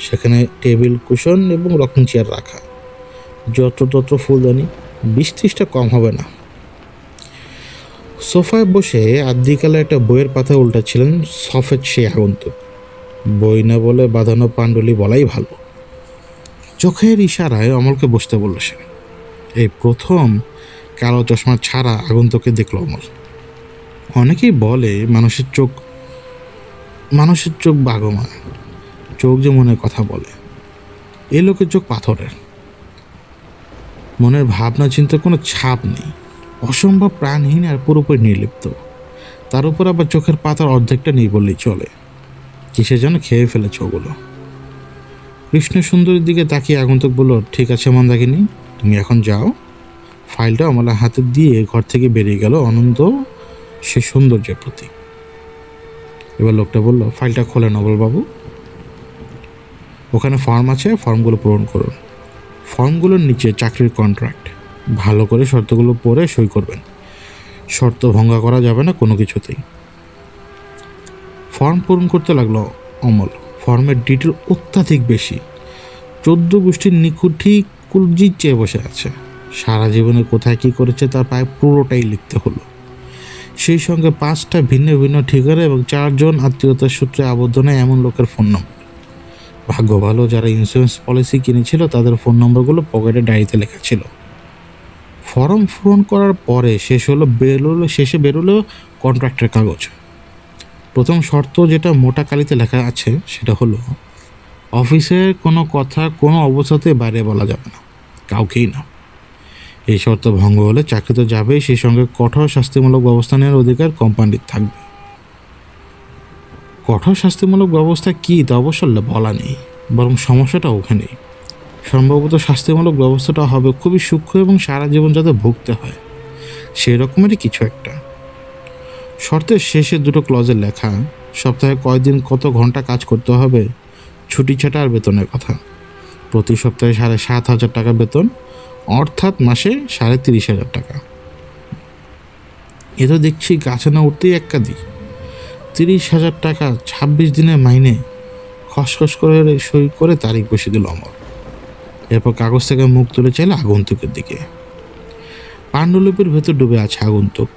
সেখানে টেবিল, কুশন এবং রকিং চেয়ার রাখা। যত্রতত্র ফুলদানি, 20-30টা কম হবে না। সোফায় বসে আদ্যিকালে একটা বইয়ের পাতা উল্টাচ্ছিলেন সফেদ সেই আগন্তুক। বই না বলে বাঁধানো পাণ্ডুলি বলাই ভালো। চোখের ইশারায় অমলকে বসতে বলল সে। এই প্রথম কালো চশমা ছাড়া আগন্তুককে দেখল অমল। অনেকেই বলে মানুষের চোখ বাগমা, চোখ যে মনের কথা বলে। এই লোকের চোখ পাথরের, মনের ভাবনা চিন্তার কোনো ছাপ নেই, অসম্ভব প্রাণহীন আর পুরোপুরি নির্লিপ্ত। তার উপর আবার চোখের পাতার অর্ধেকটা নেই বললেই চলে। কিসে যেন খেয়ে ফেলেছে ওগুলো। কৃষ্ণ সুন্দরীর দিকে তাকিয়ে আগন্তুক বলল, ঠিক আছে মন্দাকিনী, তুমি এখন যাও। ফাইলটা অমলের হাতে দিয়ে ঘর থেকে বেরিয়ে গেল আনন্দ সে সৌন্দর্যের প্রতি। এবার লোকটা বলল, ফাইলটা খোলেন অমলবাবু, ওখানে ফর্ম আছে, ফর্মগুলো পূরণ করুন। ফর্মগুলোর নিচে চাকরির কন্ট্রাক্ট, ভালো করে শর্তগুলো পড়ে সই করবেন। শর্ত ভঙ্গ করা যাবে না কোনো কিছুতেই। ফর্ম পূরণ করতে লাগলো অমল। ফর্মের ডিটেল অত্যাধিক বেশি। 14 গোষ্ঠীর নিখুঁটি কুলজিৎ চেয়ে বসে আছে। সারা জীবনে কোথায় কি করেছে তার প্রায় পুরোটাই লিখতে হলো। সেই সঙ্গে 5টা ভিন্ন ভিন্ন ঠিকানা এবং 4 জন আত্মীয়তার সূত্রে আবদ্ধ নেয় এমন লোকের ফোন নম্বর। ভাগ্য ভালো যারা ইন্স্যুরেন্স পলিসি কিনেছিল তাদের ফোন নম্বরগুলো পকেটে ডায়েরিতে লেখা ছিল। ফর্ম পূরণ করার পরে শেষে বেরোলো কন্ট্রাক্টের কাগজ। প্রথম শর্ত যেটা মোটা কালিতে লেখা আছে সেটা হলো, অফিসের কোনো কথা কোনো অবস্থাতে বাইরে বলা যাবে না, কাউকেই না। এই শর্ত ভঙ্গ হলে চাকরি তো যাবেই, সেই সঙ্গে কঠোর শাস্তিমূলক ব্যবস্থা নেওয়ার অধিকার কোম্পানির থাকবে। কঠোর শাস্তিমূলক ব্যবস্থা কী তা অবশ্য বলা নেই, বরং সমস্যাটা ওখানেই। সম্ভবত শাস্তিমূলক ব্যবস্থাটা হবে খুবই সূক্ষ্ম এবং সারা জীবন যাতে ভুগতে হয় সেই রকমেরই কিছু একটা। শর্তের শেষে 2টো ক্লজে লেখা, সপ্তাহে কয়দিন কত ঘন্টা কাজ করতে হবে, ছুটি ছাটা আর বেতনের কথা। প্রতি সপ্তাহে 7,500 টাকা বেতন, অর্থাৎ মাসে 30,500 টাকা। এ তো দেখছি গাছে না উঠতেই এক কাঁদি। 30,000 টাকা 26 দিনের মাইনে খসখস করে সই করে তারিখ বসে দিল অমর। এরপর কাগজ থেকে মুখ তুলে চাইলে আগন্তুকের দিকে। পাণ্ডুলিপির ভেতর ডুবে আছে আগন্তুক।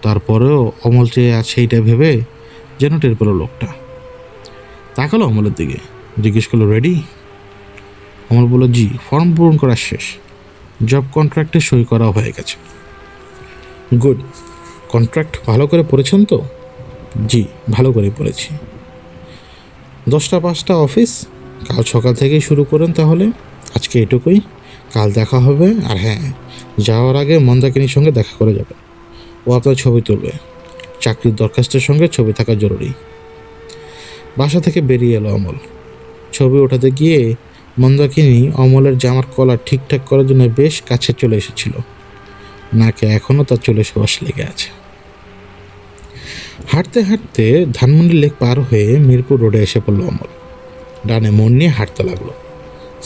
তারপরেও অমল চেয়ে আছে এইটা ভেবে যেন টের পেল লোকটা। তাকালো অমলের দিকে, জিজ্ঞেস করলো, রেডি? অমল বলল, জি, ফর্ম পূরণ করা শেষ, জব কন্ট্রাক্টে সই করা হয়ে গেছে। গুড। কন্ট্রাক্ট ভালো করে পড়েছেন তো? জি, ভালো করে পড়েছি। 10টা 5টা অফিস, কাল সকাল থেকেই শুরু করেন তাহলে। আজকে এটুকুই, কাল দেখা হবে। আর হ্যাঁ, যাওয়ার আগে মন্দাকিনীর সঙ্গে দেখা করে যাবে, ও আপনার ছবি তুলবে। চাকরির দরখাস্তের সঙ্গে ছবি থাকা জরুরি। বাসা থেকে বেরিয়ে এলো অমল। ছবি ওঠাতে গিয়ে মন্দাকিনী অমলের জামার কলার ঠিকঠাক করার জন্য বেশ কাছে চলে এসেছিল। নাকে এখনও তার চলে সুবাস লেগে আছে। হাঁটতে হাঁটতে ধানমন্ডি লেক পার হয়ে মিরপুর রোডে এসে পড়ল অমল। ডানে মন নিয়ে হাঁটতে লাগলো।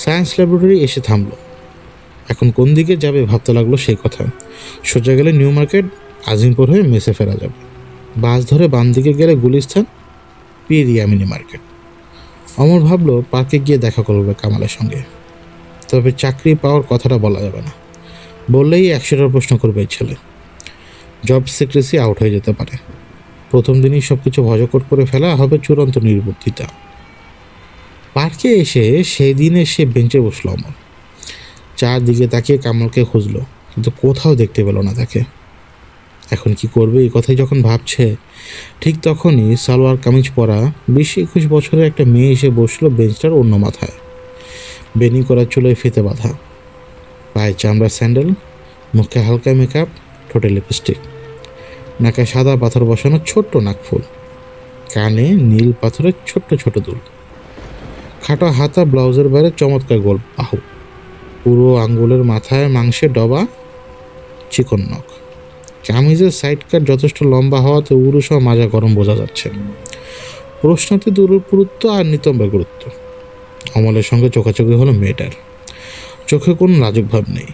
সায়েন্স ল্যাবরেটরি এসে থামলো। এখন কোন দিকে যাবে ভাবতে লাগলো সেই কথা। সোজা গেলে নিউ মার্কেট, আজিমপুর হয়ে মেসে ফেরা যাবে। বাস ধরে বাম দিকে গেলে গুলিস্তান, পিরিয়া মিনি মার্কেট। অমর ভাবলো পার্কে গিয়ে দেখা করবে কামালের সঙ্গে। তবে চাকরি পাওয়ার কথাটা বলা যাবে না, বললেই 100টা প্রশ্ন করবে এই ছেলে। জব সিক্রেসি আউট হয়ে যেতে পারে। প্রথম দিনই সব কিছু ভজকট করে ফেলা হবে চূড়ান্ত নির্বুদ্ধিতা। পার্কে এসে সেদিনে সে বেঞ্চে বসলো অমর। চারদিকে তাকিয়ে কামালকে খুঁজলো, কিন্তু কোথাও দেখতে পেল না তাকে। এখন কি করবে এই কথাই যখন ভাবছে, ঠিক তখনই সালোয়ার কামিজ পরা 20-21 বছরের একটা মেয়ে এসে বসলো বেঞ্চটার অন্য মাথায়। বেনি করা চুলে ফিতে বাঁধা, পায়ে চামড়ার স্যান্ডেল, মুখে হালকা মেকআপ, ঠোঁটে লিপস্টিক, নাকে সাদা পাথর বসানো ছোট্ট নাকফুল, কানে নীল পাথরের ছোট্ট ছোট দুল, খাটো হাতা, ব্লাউজের বাইরে চমৎকার গোল বাহু, পুরো আঙ্গুলের মাথায় মাংসে ডবা চিকন নখ। কামিজের সাইড কাট যথেষ্ট লম্বা হওয়াতে উরু সহ মাজা গরম বোঝা যাচ্ছে। প্রশ্নতে দূরের পুরুত্ব আর নিতম্বের গুরুত্ব। অমলের সঙ্গে চোখাচোখি হলো মেয়েটার। চোখে কোনো লাজুক ভাব নেই,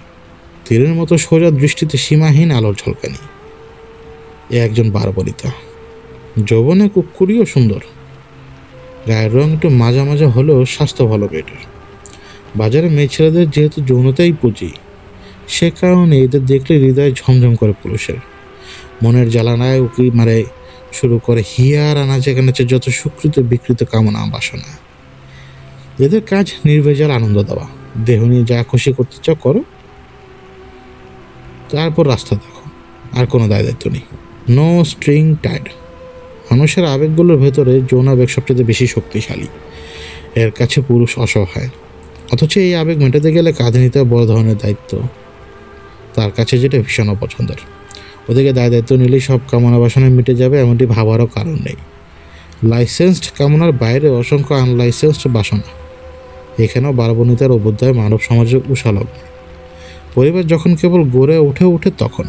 তীরের মতো সোজা দৃষ্টিতে সীমাহীন আলোর ঝলকানি। এ একজন বারবরিতা, যৌবনে কুকুরিও সুন্দর। গায়ের রং একটু মাজা মাজা হলেও স্বাস্থ্য ভালো মেয়েটার। বাজারে মেয়ে ছেলেদের যেহেতু যৌনতাই পুঁজি, সে কারণে এদের দেখলে হৃদয় ঝমঝম করে পুরুষের। মনের জ্বালানায় উকি মারে শুরু করে হিয়ার আনাচে কানাচে যত সুকৃত বিকৃত কামনা বাসনা। এদের কাজ নির্ভেজাল আনন্দ দেওয়া। দেহ নিয়ে যা খুশি করতে চাও করো, তারপর রাস্তা দেখো, আর কোনো দায় দায়িত্ব নেই। No string tied. মানুষের আবেগগুলোর ভেতরে যৌন আবেগ সবচেয়ে বেশি শক্তিশালী। এর কাছে পুরুষ অসহায়, অথচ এই আবেগ মেটাতে গেলে কাঁধে নিতে বড় ধরনের দায়িত্ব। তার কাছে যেটা ভীষণ অপছন্দের। ওদিকে দায় দায়িত্ব নিলেই সব কামনা বাসনা মিটে যাবে এমনটি ভাবারও কারণ নেই। লাইসেন্সড কামনার বাইরে অসংখ্য আনলাইসেন্সড বাসনা। এখানেও বারবণিতার অভ্যুদয় মানব সমাজের উষালগ্ন। পরিবার যখন কেবল গড়ে ওঠে তখন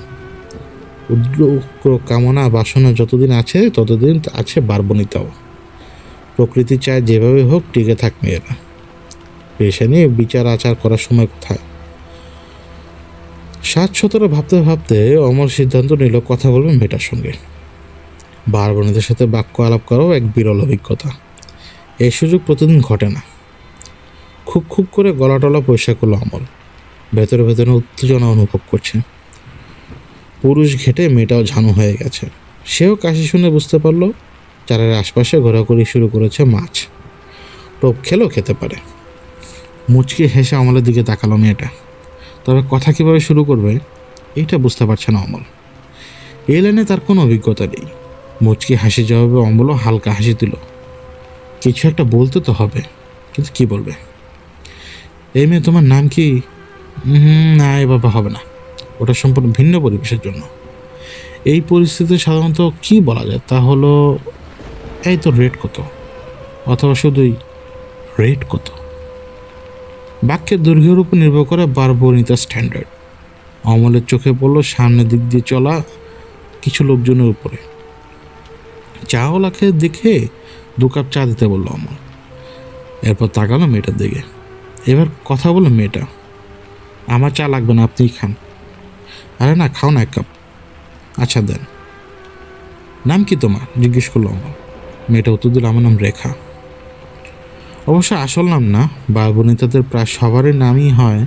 উগ্র কামনা বাসনা যতদিন আছে ততদিন আছে বারবণিতাও। প্রকৃতি চায় যেভাবে হোক টিকে থাক মেয়েরা। পেশা নিয়ে বিচার আচার করার সময় কোথায়? 7-17 ভাবতে ভাবতে অমর সিদ্ধান্ত নিল কথা বলবে মেয়েটার সঙ্গে। বারবণীদের সাথে বাক্য আলাপ করাও এক বিরল অভিজ্ঞতা। এই সুযোগ প্রতিদিন ঘটে না। খুব খুব করে গলা টলা পরিষ্কার করলো অমল। ভেতরে ভেতরে উত্তেজনা অনুভব করছে। পুরুষ ঘেটে মেয়েটাও ঝানু হয়ে গেছে। সেও কাশি শুনে বুঝতে পারলো চারের আশপাশে ঘোরাঘুরি শুরু করেছে মাছ। টোপ খেলেও খেতে পারে। মুচকি হেসে অমলের দিকে তাকালো মেয়েটা। তবে কথা কীভাবে শুরু করবে এইটা বুঝতে পারছে না অমল। এই লাইনে তার কোনো অভিজ্ঞতা নেই। মুচকি হাসি জবাবে অমলও হালকা হাসি দিল। কিছু একটা বলতে তো হবে, কিন্তু কি বলবে? এই মেয়ে তোমার নাম কি? না এভাবে হবে না, ওটা সম্পূর্ণ ভিন্ন পরিবেশের জন্য। এই পরিস্থিতিতে সাধারণত কি বলা যায় তা হলো, এই তো রেট কত, অথবা শুধুই রেট কত। বাক্যের দৈর্ঘ্যের উপর নির্ভর করে বারবণিতার স্ট্যান্ডার্ড। অমলের চোখে পড়ল সামনের দিক দিয়ে চলা কিছু লোকজনের উপরে। চাওয়ালাকে দেখে 2 কাপ চা দিতে বলল অমল। এরপর তাকালো মেয়েটার দিকে। এবার কথা বলল মেয়েটা। আমার চা লাগবে না, আপনিই খান। আরে না, খাও না 1 কাপ। আচ্ছা দেন। নাম কি তোমার? জিজ্ঞেস করলো অমল। মেয়েটা উত্তর দিল, আমার নাম রেখা। অবশ্য আসল নাম না, বারবণিতাদের প্রায় সবারই নামই হয়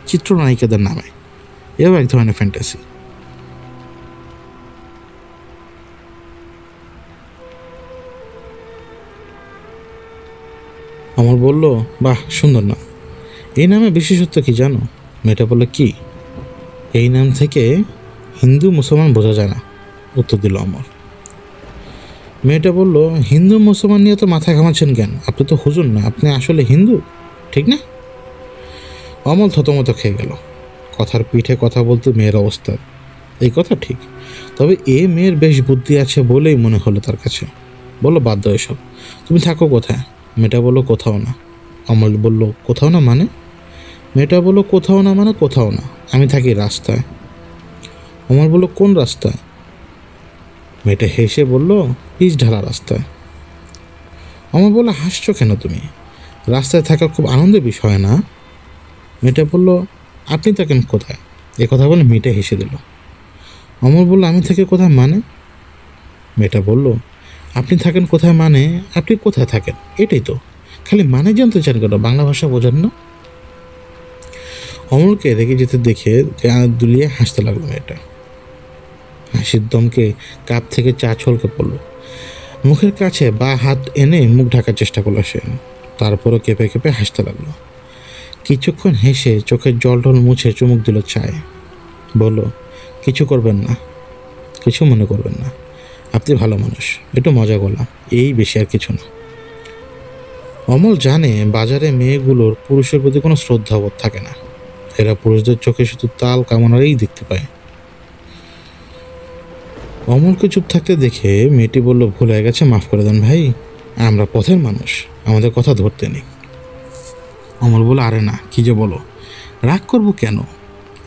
চিত্রনায়িকাদের নামে। এও এক ধরনের ফ্যান্টাসি। অমল বলল, বাহ সুন্দর নাম। এই নামে বিশেষত্ব কি জানো? মেয়েটা বলল, কি? এই নাম থেকে হিন্দু মুসলমান বোঝা যায় না, উত্তর দিল অমল। মেয়েটা বলল, হিন্দু মুসলমান নিয়ে তো মাথা ঘামাচ্ছেন কেন? আপনি তো হুজুর না, আপনি আসলে হিন্দু, ঠিক না? অমল থতমত খেয়ে গেল। কথার পিঠে কথা বলতে মেয়ের অবস্থা। এই কথা ঠিক, তবে এ মেয়ের বেশ বুদ্ধি আছে বলেই মনে হলো তার কাছে। বললো, বাদ দাও এসব, তুমি থাকো কোথায়? মেয়েটা বললো, কোথাও না। অমল বলল, কোথাও না মানে? মেয়েটা বললো, কোথাও না মানে কোথাও না, আমি থাকি রাস্তায়। অমল বলল, কোন রাস্তায়? মেয়েটা হেসে বলল, পিচ ঢালা রাস্তায়। অমল বলল, হাসছো কেন তুমি? রাস্তায় থাকা খুব আনন্দের বিষয় না? মেয়েটা বলল, আপনি থাকেন কোথায়? এ কথা বলে মেয়েটা হেসে দিল। অমল বলল, আমি থাকি কোথায় মানে? মেয়েটা বলল, আপনি থাকেন কোথায় মানে আপনি কোথায় থাকেন, এটাই তো। খালি মানে জানতে চান কেন? বাংলা ভাষা বোঝেন না? অমলকে রেগে যেতে দেখে দুলিয়ে হাসতে লাগলো মেয়েটা। হাসির দমকে কাপ থেকে চা ছলকে পড়ল। মুখের কাছে বা হাত এনে মুখ ঢাকার চেষ্টা করলো সে। তারপরও কেঁপে কেঁপে হাসতে লাগলো। কিছুক্ষণ হেসে চোখের জল ঢল মুছে চুমুক দিল চায়। বলল, কিছু করবেন না, কিছু মনে করবেন না, আপনি ভালো মানুষ, একটু মজা করলাম, এই বেশি আর কিছু না। অমল জানে বাজারে মেয়েগুলোর পুরুষের প্রতি কোনো শ্রদ্ধাবোধ থাকে না। এরা পুরুষদের চোখে শুধু তাল কামনারই দেখতে পায়। অমলকে চুপ থাকতে দেখে মেয়েটি বলল, ভুল হয়ে গেছে, মাফ করে দেন ভাই, আমরা পথের মানুষ, আমাদের কথা ধরতে নেই। অমল বলল, আরে না, কি যে বলো, রাগ করবো কেন?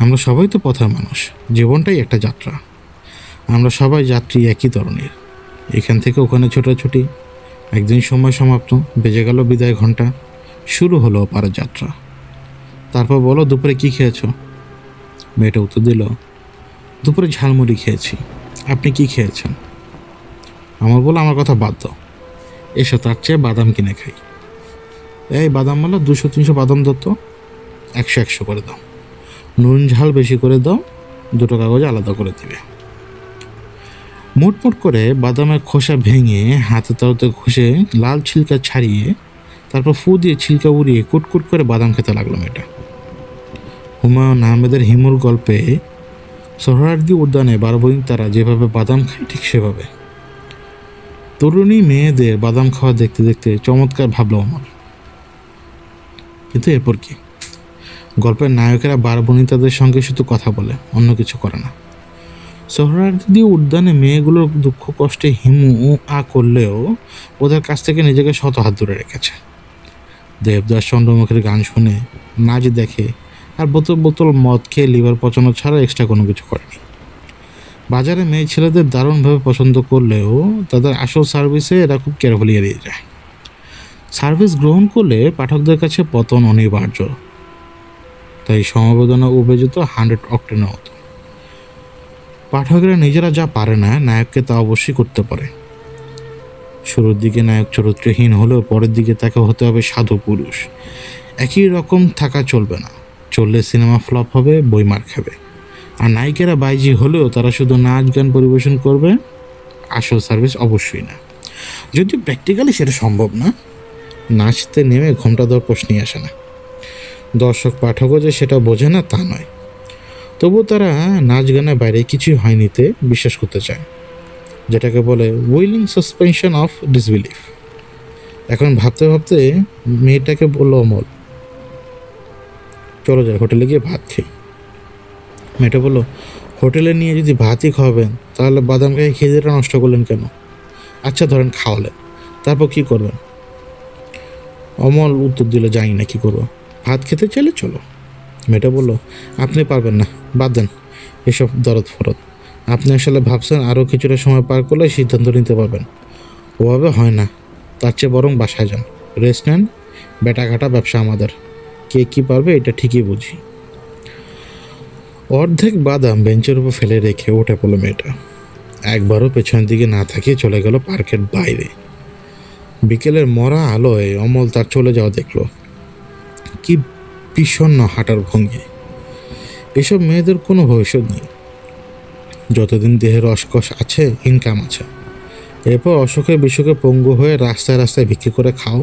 আমরা সবাই তো পথের মানুষ, জীবনটাই একটা যাত্রা, আমরা সবাই যাত্রী একই ধরনের। এখান থেকে ওখানে ছোটাছুটি, একদিন সময় সমাপ্ত, বেজে গেল বিদায় ঘন্টা, শুরু হলো ওপারের যাত্রা। তারপর বলো, দুপুরে কি খেয়েছো? মেয়েটা উত্তর দিল, দুপুরে ঝালমুড়ি খেয়েছি, আপনি কি খেয়েছেন? আমার বলো, আমার কথা বাদ দাও, এসো তার চেয়ে বাদাম কিনে খাই। এই বাদাম মালা 200-300 বাদাম দাও তো, 100-100 করে দাও, নুন ঝাল বেশি করে দাও, 2টো কাগজ আলাদা করে দিবে। মুটমুট করে বাদামের খোসা ভেঙে হাতে তাওতে ঘষে লাল ছিলকা ছাড়িয়ে তারপর ফু দিয়ে ছিলকা উড়িয়ে কুটকুট করে বাদাম খেতে লাগলো মেয়েটা। হুমায়ুন আহমেদের হিমুর গল্পে সোহরাওয়ার্দী উদ্যানে বারবণিতারা যেভাবে বাদাম খায় ঠিক সেভাবে তরুণী মেয়েদের বাদাম খাওয়া দেখতে দেখতে চমৎকার ভাবলো অমল। কিন্তু এরপর কি? গল্পের নায়কেরা বারবণিতাদের সঙ্গে শুধু কথা বলে, অন্য কিছু করে না। সোহরাওয়ার্দী উদ্যানে মেয়েগুলোর দুঃখ কষ্টে হিমু আ করলেও ওদের কাছ থেকে নিজেকে শত হাত দূরে রেখেছে। দেবদাস চন্দ্রমুখীর গান শুনে, নাচ দেখে, আর বোতল বোতল মদ খেয়ে লিভার পচানো ছাড়া এক্সট্রা কোনো কিছু করেনি। বাজারে মেয়ে ছেলেদের দারুণভাবে পছন্দ করলেও তাদের আসল সার্ভিসে এরা খুব কেয়ারফুলি এড়িয়ে যায়। সার্ভিস গ্রহণ করলে পাঠকদের কাছে পতন অনিবার্য, তাই সমবেদনা উবেজিত 100 অক্টেনের মতো। পাঠকেরা নিজেরা যা পারে না, নায়ককে তা অবশ্যই করতে পারে। শুরুর দিকে নায়ক চরিত্রহীন হলেও পরের দিকে তাকে হতে হবে সাধু পুরুষ। একই রকম থাকা চলবে না, চললে সিনেমা ফ্লপ হবে, বই মার খাবে। আর নায়িকেরা বাইজি হলেও তারা শুধু নাচ গান পরিবেশন করবে, আসল সার্ভিস অবশ্যই না। যদিও প্র্যাকটিক্যালি সেটা সম্ভব না, নাচতে নেমে ঘোমটা দেওয়ার প্রশ্নই আসে না। দর্শক পাঠকও যে সেটা বোঝে না তা নয়, তবু তারা নাচ গানের বাইরে কিছুই হয়নিতে বিশ্বাস করতে চায়, যেটাকে বলে উইলিং সাসপেনশন অফ ডিসবিলিফ। এখন ভাবতে ভাবতে মেয়েটাকে বলল অমল, চলো যাই হোটেলে গিয়ে ভাত খেয়ে। মেয়েটা বললো, হোটেলে নিয়ে যদি ভাতই খাওয়াবেন তাহলে বাদাম খেয়ে খিদেটা নষ্ট করলেন কেন? আচ্ছা ধরেন খাওয়ালেন, তারপর কি করবেন? অমল উত্তর দিল, জানি না কি করবো, ভাত খেতে চাইলে চলো। মেয়েটা বলল, আপনি পারবেন না, বাদ দেন এসব দরদ ফরদ। আপনি আসলে ভাবছেন আরও কিছুটা সময় পার করলে সিদ্ধান্ত নিতে পারবেন। ওভাবে হয় না, তার চেয়ে বরং বাসায় যান, রেস্ট নেন। বেটা ঘাটা ব্যবসা আমাদের, কে কী পারবে এটা ঠিকই বুঝি। অর্ধেক বাদাম বেঞ্চের উপর ফেলে রেখে উঠে পড়লো মেয়েটা। একবারও পেছনের দিকে না তাকিয়ে চলে গেল পার্কের বাইরে। বিকেলের মরা আলোয় অমল তার চলে যাওয়া দেখল। কি বিষণ্ণ হাঁটার ভঙ্গি! এসব মেয়েদের কোনো ভবিষ্যৎ নেই। যতদিন দেহের রসকস আছে, ইনকাম আছে, এরপর অসুখে বিসুখে পঙ্গু হয়ে রাস্তায় রাস্তায় বিক্রি করে খাও,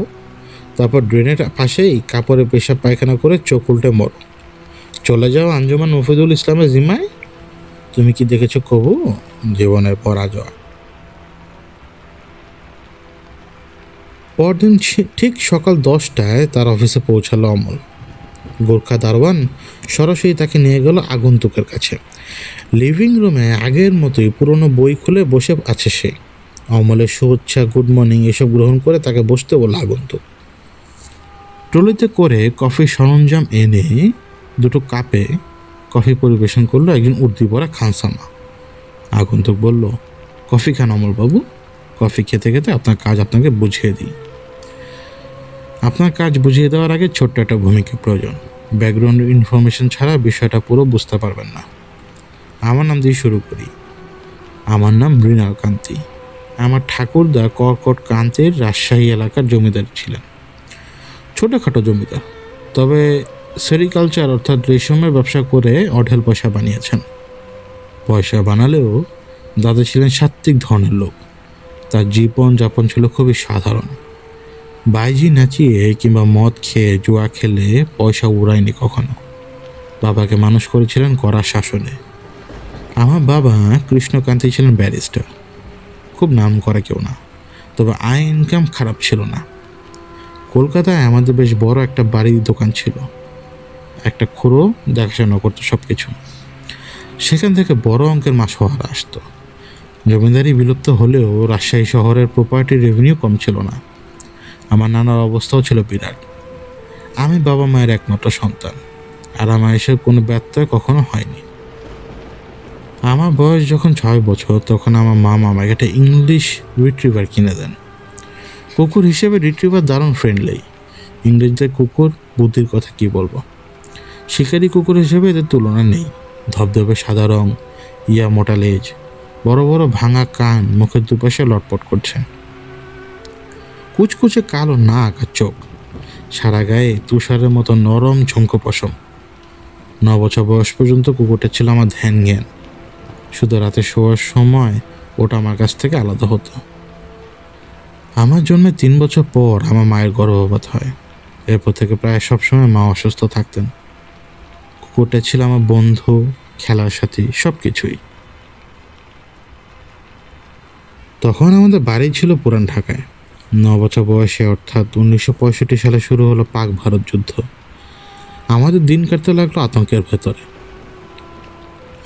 তারপর ড্রেনের পাশেই কাপড়ে পেশাব পায়খানা করে চোখ উল্টে মরো। চলে যাও আঞ্জুমান মফিদুল ইসলামের জিম্মায়। তুমি কি দেখেছো কবু জীবনের পরাজয়? পরদিন ঠিক সকাল 10টায় তার অফিসে পৌঁছালো অমল। গোর্খা দারোয়ান সরাসরি তাকে নিয়ে গেল আগন্তুকের কাছে। লিভিং রুমে আগের মতোই পুরনো বই খুলে বসে আছে সে। অমলের শুভেচ্ছা, গুড মর্নিং এসব গ্রহণ করে তাকে বসতে বলল আগন্তুক। ট্রলিতে করে কফি সরঞ্জাম এনে দুটো কাপে কফি পরিবেশন করলো একজন উর্দি পরা খানসামা। আগন্তুক বলল, কফি খান অমলবাবু। কফি খেতে খেতে আপনার কাজ আপনাকে বুঝিয়ে দিই। আপনার কাজ বুঝিয়ে দেওয়ার আগে ছোট্ট একটা ভূমিকা প্রয়োজন। ব্যাকগ্রাউন্ড ইনফরমেশন ছাড়া বিষয়টা পুরো বুঝতে পারবেন না। আমার নাম দিয়ে শুরু করি। আমার নাম মৃণাল কান্তি। আমার ঠাকুরদা কর্কট কান্তির রাজশাহী এলাকার জমিদার ছিলেন। ছোটোখাটো জমিদার, তবে সেরিকালচার অর্থাৎ রেশমের ব্যবসা করে অঢেল পয়সা বানিয়েছেন। পয়সা বানালেও দাদা ছিলেন সাত্ত্বিক ধরনের লোক। তার জীবনযাপন ছিল খুবই সাধারণ। বাইজি নাচিয়ে কিংবা মদ খেয়ে জুয়া খেলে পয়সা উড়ায়নি কখনো। বাবাকে মানুষ করেছিলেন কড়া শাসনে। আমার বাবা কৃষ্ণকান্তি ছিলেন ব্যারিস্টার, খুব নাম করা কেউ না, তবে আয় ইনকাম খারাপ ছিল না। কলকাতায় আমাদের বেশ বড় একটা বাড়ির দোকান ছিল। একটা খুঁড়ো দেখাশোনা করতো সব কিছু। সেখান থেকে বড় অঙ্কের মাসোহারা আসতো। জমিদারি বিলুপ্ত হলেও রাজশাহী শহরের প্রপার্টি রেভিনিউ কম ছিল না। আমার নানার অবস্থাও ছিল বিরাট। আমি বাবা মায়ের একমাত্র সন্তান, আর আমার এসব কোনো ব্যত্যয় কখনো হয়নি। আমার বয়স যখন 6 বছর, তখন আমার মামা আমাকে একটা ইংলিশ রিট্রিভার কিনে দেন। কুকুর হিসেবে রিট্রিভার দারুণ ফ্রেন্ডলি। ইংরেজদের কুকুর, বুদ্ধির কথা কি বলবো। শিকারি কুকুর হিসেবে এদের তুলনা নেই। ধবধবে সাদা রং, ইয়া মোটা লেজ, বড় বড় ভাঙা কান, মুখের দুপাশে লটপট করছে, কুচকুচে কালো নাক আর চোখ, সারা গায়ে তুষারের মতো নরম ঝুমকো পশম। 9 বছর বয়স পর্যন্ত কুকুরটা ছিল আমার ধ্যান জ্ঞান। শুধু রাতে শোয়ার সময় ওটা আমার কাছ থেকে আলাদা হতো। আমার জন্মে 3 বছর পর আমার মায়ের গর্ভপাত হয়। এরপর থেকে প্রায় সবসময় মা অসুস্থ থাকতেন। কুকুরটা ছিল আমার বন্ধু, খেলার সাথী, সব কিছুই। তখন আমাদের বাড়ি ছিল পুরান ঢাকায়। 9 বছর বয়সে অর্থাৎ 1965 সালে শুরু হলো পাক ভারত যুদ্ধ। আমাদের দিন কাটতে লাগলো আতঙ্কের ভেতরে।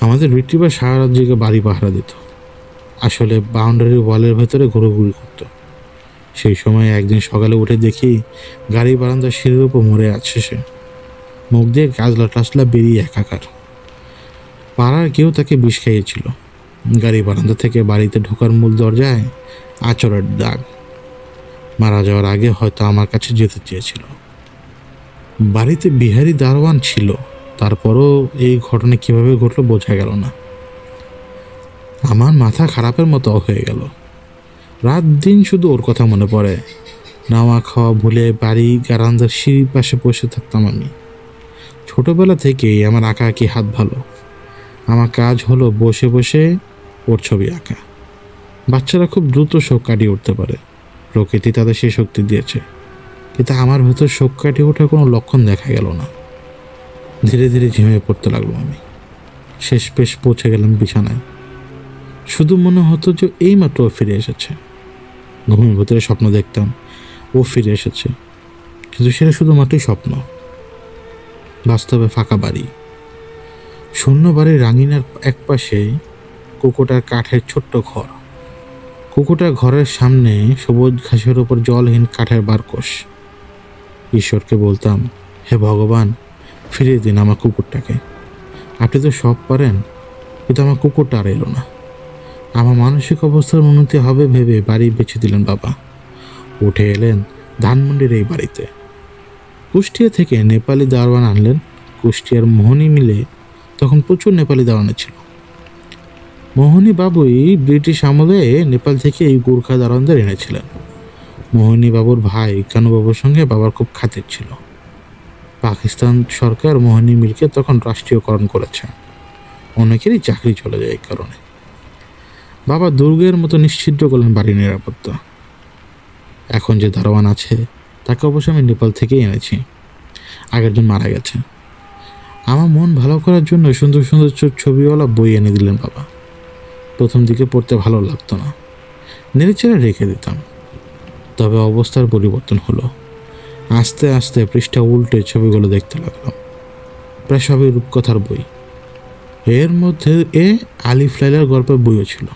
আমাদের রিট্রিভার সারা রাত জেগে বাড়ি পাহারা দিত, আসলে বাউন্ডারি ওয়ালের ভেতরে ঘুরোঘুরি করতো। সেই সময় একদিন সকালে উঠে দেখি গাড়ি বারান্দার সিঁড়ির উপর মরে আছে সে, মুখ দিয়ে গাছলা টাছলা বেরিয়ে একাকার। পাড়ার কেউ তাকে বিষ খাইয়েছিল। গাড়ি বারান্দা থেকে বাড়িতে ঢোকার মূল দরজায় আঁচড়ের দাগ। মারা যাওয়ার আগে হয়তো আমার কাছে যেতে চেয়েছিল। বাড়িতে বিহারি দারোয়ান ছিল, তারপরও এই ঘটনা কিভাবে ঘটলো বোঝা গেল না। আমার মাথা খারাপের মতো হয়ে গেল। রাত দিন শুধু ওর কথা মনে পড়ে। নাওয়া খাওয়া ভুলে বাড়ি বারান্দার সিঁড়ির পাশে বসে থাকতাম আমি। ছোটবেলা থেকেই আমার আঁকা আঁকি হাত ভালো। আমার কাজ হলো বসে বসে ওর ছবি আঁকা। বাচ্চারা খুব দ্রুত শোক কাটিয়ে উঠতে পারে, প্রকৃতি তাদের সেই শক্তি দিয়েছে। কিন্তু আমার ভেতর শোক কাটিয়ে ওঠার কোনো লক্ষণ দেখা গেল না। ধীরে ধীরে ঝিমিয়ে পড়তে লাগলো আমি। শেষ পেশ পৌঁছে গেলাম বিছানায়। শুধু মনে হতো যে এইমাত্র ও ফিরে এসেছে। ঘুমের ভেতরে স্বপ্ন দেখতাম ও ফিরে এসেছে, কিন্তু সেটা শুধুমাত্রই স্বপ্ন। বাস্তবে ফাঁকা বাড়ি, শূন্য বাড়ির রাঙিনার এক পাশে কুকুরটার কাঠের ছোট্ট ঘর। কুকুরটার ঘরের সামনে সবুজ ঘাসের ওপর জলহীন কাঠের বারকোষ। ঈশ্বরকে বলতাম, হে ভগবান, ফিরিয়ে দিন আমার কুকুরটাকে। আপনি তো সব পারেন, কিন্তু আমার কুকুরটা আর এলো না। আমার মানসিক অবস্থার উন্নতি হবে ভেবে বাড়ি বেছে দিলেন বাবা। উঠে এলেন ধানমন্ডির এই বাড়িতে। কুষ্টিয়া থেকে নেপালি দারোয়ান আনলেন। কুষ্টিয়ার মোহনী মিলে তখন প্রচুর নেপালি দারোয়ান ছিল। মোহনী বাবুই ব্রিটিশ আমলে নেপাল থেকে এই গোর্খা দারোয়ানদের এনেছিলেন। মোহনী বাবুর ভাই কানুবাবুর সঙ্গে বাবার খুব খাতির ছিল। পাকিস্তান সরকার মোহনী মিলকে তখন রাষ্ট্রীয়করণ করেছে। অনেকেরই চাকরি চলে যায় এই কারণে। বাবা দুর্গের মতো নিশ্চিদ্র করলেন বাড়ির নিরাপত্তা। এখন যে দারোয়ান আছে তাকে অবশ্য আমি নেপাল থেকেই এনেছি। আগের জন মারা গেছে। আমার মন ভালো করার জন্য সুন্দর সুন্দর ছবিওয়ালা বই এনে দিলেন বাবা। প্রথম দিকে পড়তে ভালো লাগতো না, নেড়েচেড়ে রেখে দিতাম। তবে অবস্থার পরিবর্তন হলো। আস্তে আস্তে পৃষ্ঠা উল্টে ছবিগুলো দেখতে লাগলাম। প্রায় সবই রূপকথার বই। এর মধ্যে আলিফ লায়লার গল্পের বইও ছিল।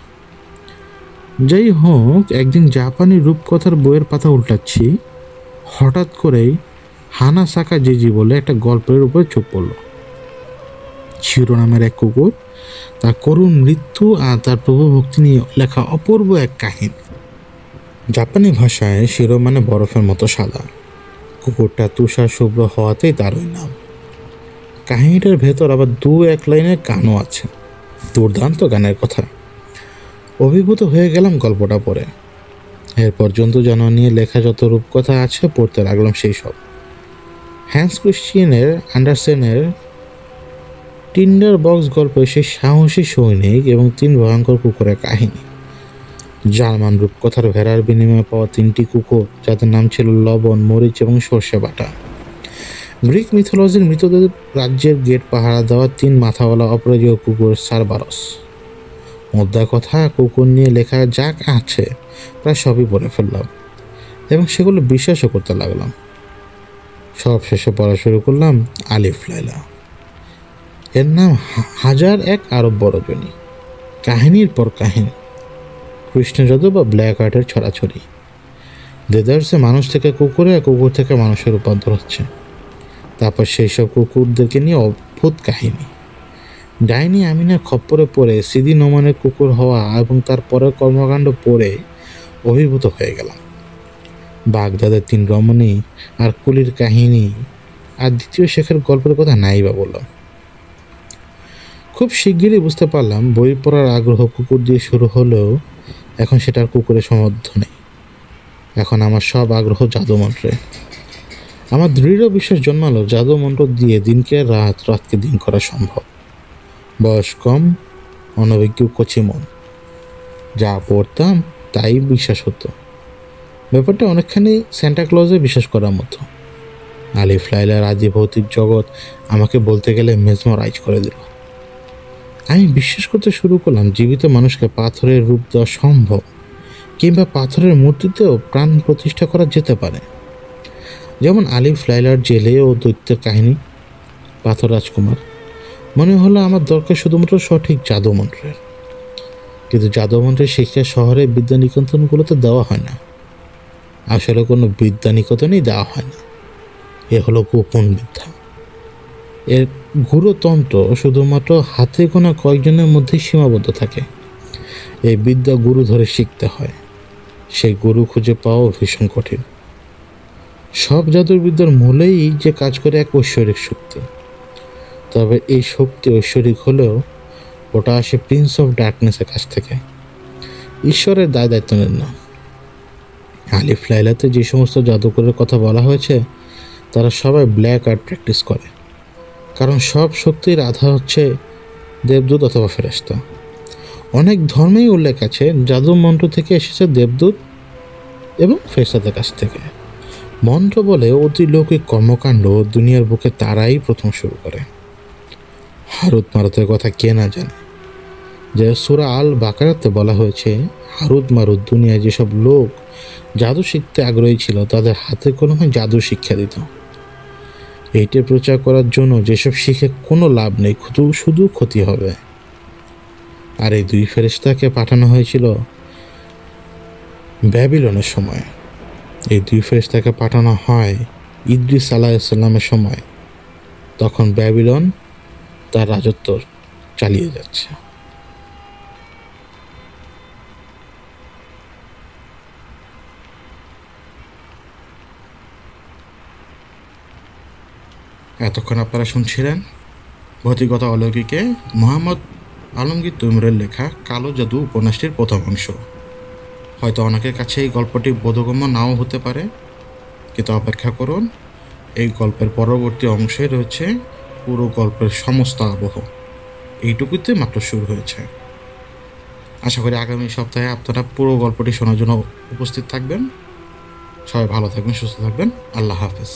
যাই হোক, একদিন জাপানি রূপকথার বইয়ের পাতা উল্টাচ্ছি, হঠাৎ করেই হানা সাকা জিজি বলে একটা গল্পের উপরে চোখ পড়ল। শিরোনামের এক কুকুর, তার করুণ মৃত্যু আর তার প্রভুভক্তি নিয়ে লেখা অপূর্ব এক কাহিনী। জাপানি ভাষায় শিরো মানে বরফের মতো সাদা। কুকুরটা তুষার শুভ্র হওয়াতেই তার ওই নাম। কাহিনীটার ভেতর আবার এক লাইনের গানও আছে। দুর্দান্ত গানের কথা। অভিভূত হয়ে গেলাম গল্পটা পড়ে। এর পর্যন্ত যেন নিয়ে লেখা যত রূপকথা আছে পড়তে লাগলাম সেই সব। হ্যান্স ক্রিশ্চিয়ানের অ্যান্ডারসেনের টিন্ডার বক্স গল্পে সেই সাহসী সৈনিক এবং 3 ভয়ঙ্কর কুকুরের কাহিনী। জার্মান রূপকথার ভেড়ার বিনিময়ে পাওয়া 3টি কুকুর, যাদের নাম ছিল লবণ, মরিচ এবং সর্ষে বাটা। গ্রিক মিথোলজির মৃতদের রাজ্যের গেট পাহারা দেওয়া 3 মাথাওয়ালা অপরাজেয় কুকুর সারবারস। মোদ্দা কথা, কুকুর নিয়ে লেখা যা আছে প্রায় সবই পড়ে ফেললাম এবং সেগুলো বিশ্বাসও করতে লাগলাম। সব শেষে পড়া শুরু করলাম আলিফ লায়লা। এর নাম 1001 আরব বড়জনী। কাহিনীর পর কাহিনী, কৃষ্ণজাদু বা ব্ল্যাক আর্টের ছড়াছড়ি। দেদার্সে মানুষ থেকে কুকুরে, কুকুর থেকে মানুষের রূপান্তর হচ্ছে। তারপর সেই সব কুকুরদেরকে নিয়ে অদ্ভুত কাহিনী। ডাইনি আমিনার খপ্পরে পড়ে সিদি নোমানের কুকুর হওয়া এবং তার পরের কর্মকাণ্ড পড়ে অভিভূত হয়ে গেলাম। বাগদাদের 3 রমণী আর কুলির কাহিনী, আর দ্বিতীয় শেখের গল্পের কথা নাই বা বললাম। খুব শিগগিরই বুঝতে পারলাম বই পড়ার আগ্রহ কুকুর দিয়ে শুরু হলেও এখন সেটার কুকুরের সমর্থ নেই। এখন আমার সব আগ্রহ জাদুমন্ত্রে। আমার দৃঢ় বিশ্বাস জন্মালো জাদুমন্ত্র দিয়ে দিনকে রাত, রাতকে দিন করা সম্ভব। বয়স কম, অনভিজ্ঞ কচি মন। যা পড়তাম তাই বিশ্বাস হতো। ব্যাপারটা অনেকখানি স্যান্টা ক্লজে বিশ্বাস করার মতো। আলিফ লায়লার আদি ভৌতিক জগৎ আমাকে বলতে গেলে মেজমরাইজ করে দিল। আমি বিশ্বাস করতে শুরু করলাম জীবিত মানুষকে পাথরের রূপ দেওয়া সম্ভব, কিংবা পাথরের মূর্তিতেও প্রাণ প্রতিষ্ঠা করা যেতে পারে। যেমন আলিফ লায়লার জেলে ও দৈত্যের কাহিনী। পাথর রাজকুমার মনে হলো আমার দরকার শুধুমাত্র সঠিক জাদুমন্ত্রের। কিন্তু জাদুমন্ত্রের শিক্ষা শহরের বিদ্যা নিকেতনগুলোতে দেওয়া হয় না। আসলে কোনো বিদ্যা নিকেতনই দেওয়া হয় না। এ হলো গোপন বিদ্যা। এর গুরুতন্ত্র শুধুমাত্র হাতে গোনা কয়েকজনের মধ্যেই সীমাবদ্ধ থাকে। এই বিদ্যা গুরু ধরে শিখতে হয়। সেই গুরু খুঁজে পাওয়া ভীষণ কঠিন। সব জাদুর বিদ্যার মূলেই যে কাজ করে এক ঐশ্বরিক শক্তি। তবে এই শক্তি ঐশ্বরিক হলেও ওটা আসে প্রিন্স অফ ডার্কনেসের কাছ থেকে। ঈশ্বরের দায়িত্ব নেন না। আলিফ লাইলাতে যে সমস্ত জাদুকরের কথা বলা হয়েছে তারা সবাই ব্ল্যাক আর্ট প্র্যাকটিস করে, কারণ সব শক্তির আধার হচ্ছে দেবদূত অথবা ফেরেশতা। অনেক ধর্মেই উল্লেখ আছে জাদু মন্ত্র থেকে এসেছে দেবদূত এবং ফেরেশতাদের কাছ থেকে। মন্ত্র বলে অতিলৌকিক কর্মকাণ্ড দুনিয়ার বুকে তারাই প্রথম শুরু করে। হারুত মারুতের কথা কে না জানে, যে সূরা আল বাকারাতে বলা হয়েছে হারুত মারুত দুনিয়ায় যেসব লোক জাদু শিখতে আগ্রহী ছিল তাদের হাতে কলমে জাদু শিক্ষা দিত। এইটা প্রচার করার জন্য যেসব শিখে কোনো লাভ নেই, শুধু ক্ষতি হবে। আর এই দুই ফেরেশতাকে পাঠানো হয়েছিল ব্যাবিলনের সময়। এই দুই ফেরেশতাকে পাঠানো হয় ইদ্রিস আলাইহিসসালামের সময়। তখন ব্যাবিলন তার রাজত্ব চালিয়ে যাচ্ছে। এতক্ষণ আপনারা শুনছিলেন ভৌতিকতা অলৌকিকে মোহাম্মদ আলমগীর তৈমুরের লেখা কালো জাদু উপন্যাসটির প্রথম অংশ। হয়তো অনেকের কাছে এই গল্পটি বোধগম্য নাও হতে পারে, কিন্তু অপেক্ষা করুন, এই গল্পের পরবর্তী অংশে রয়েছে পুরো গল্পের সমস্ত আবহ। এইটুকুতে মাত্র শুরু হয়েছে। আশা করি আগামী সপ্তাহে আপনারা পুরো গল্পটি শোনার জন্য উপস্থিত থাকবেন। সবাই ভালো থাকবেন, সুস্থ থাকবেন। আল্লাহ হাফেজ।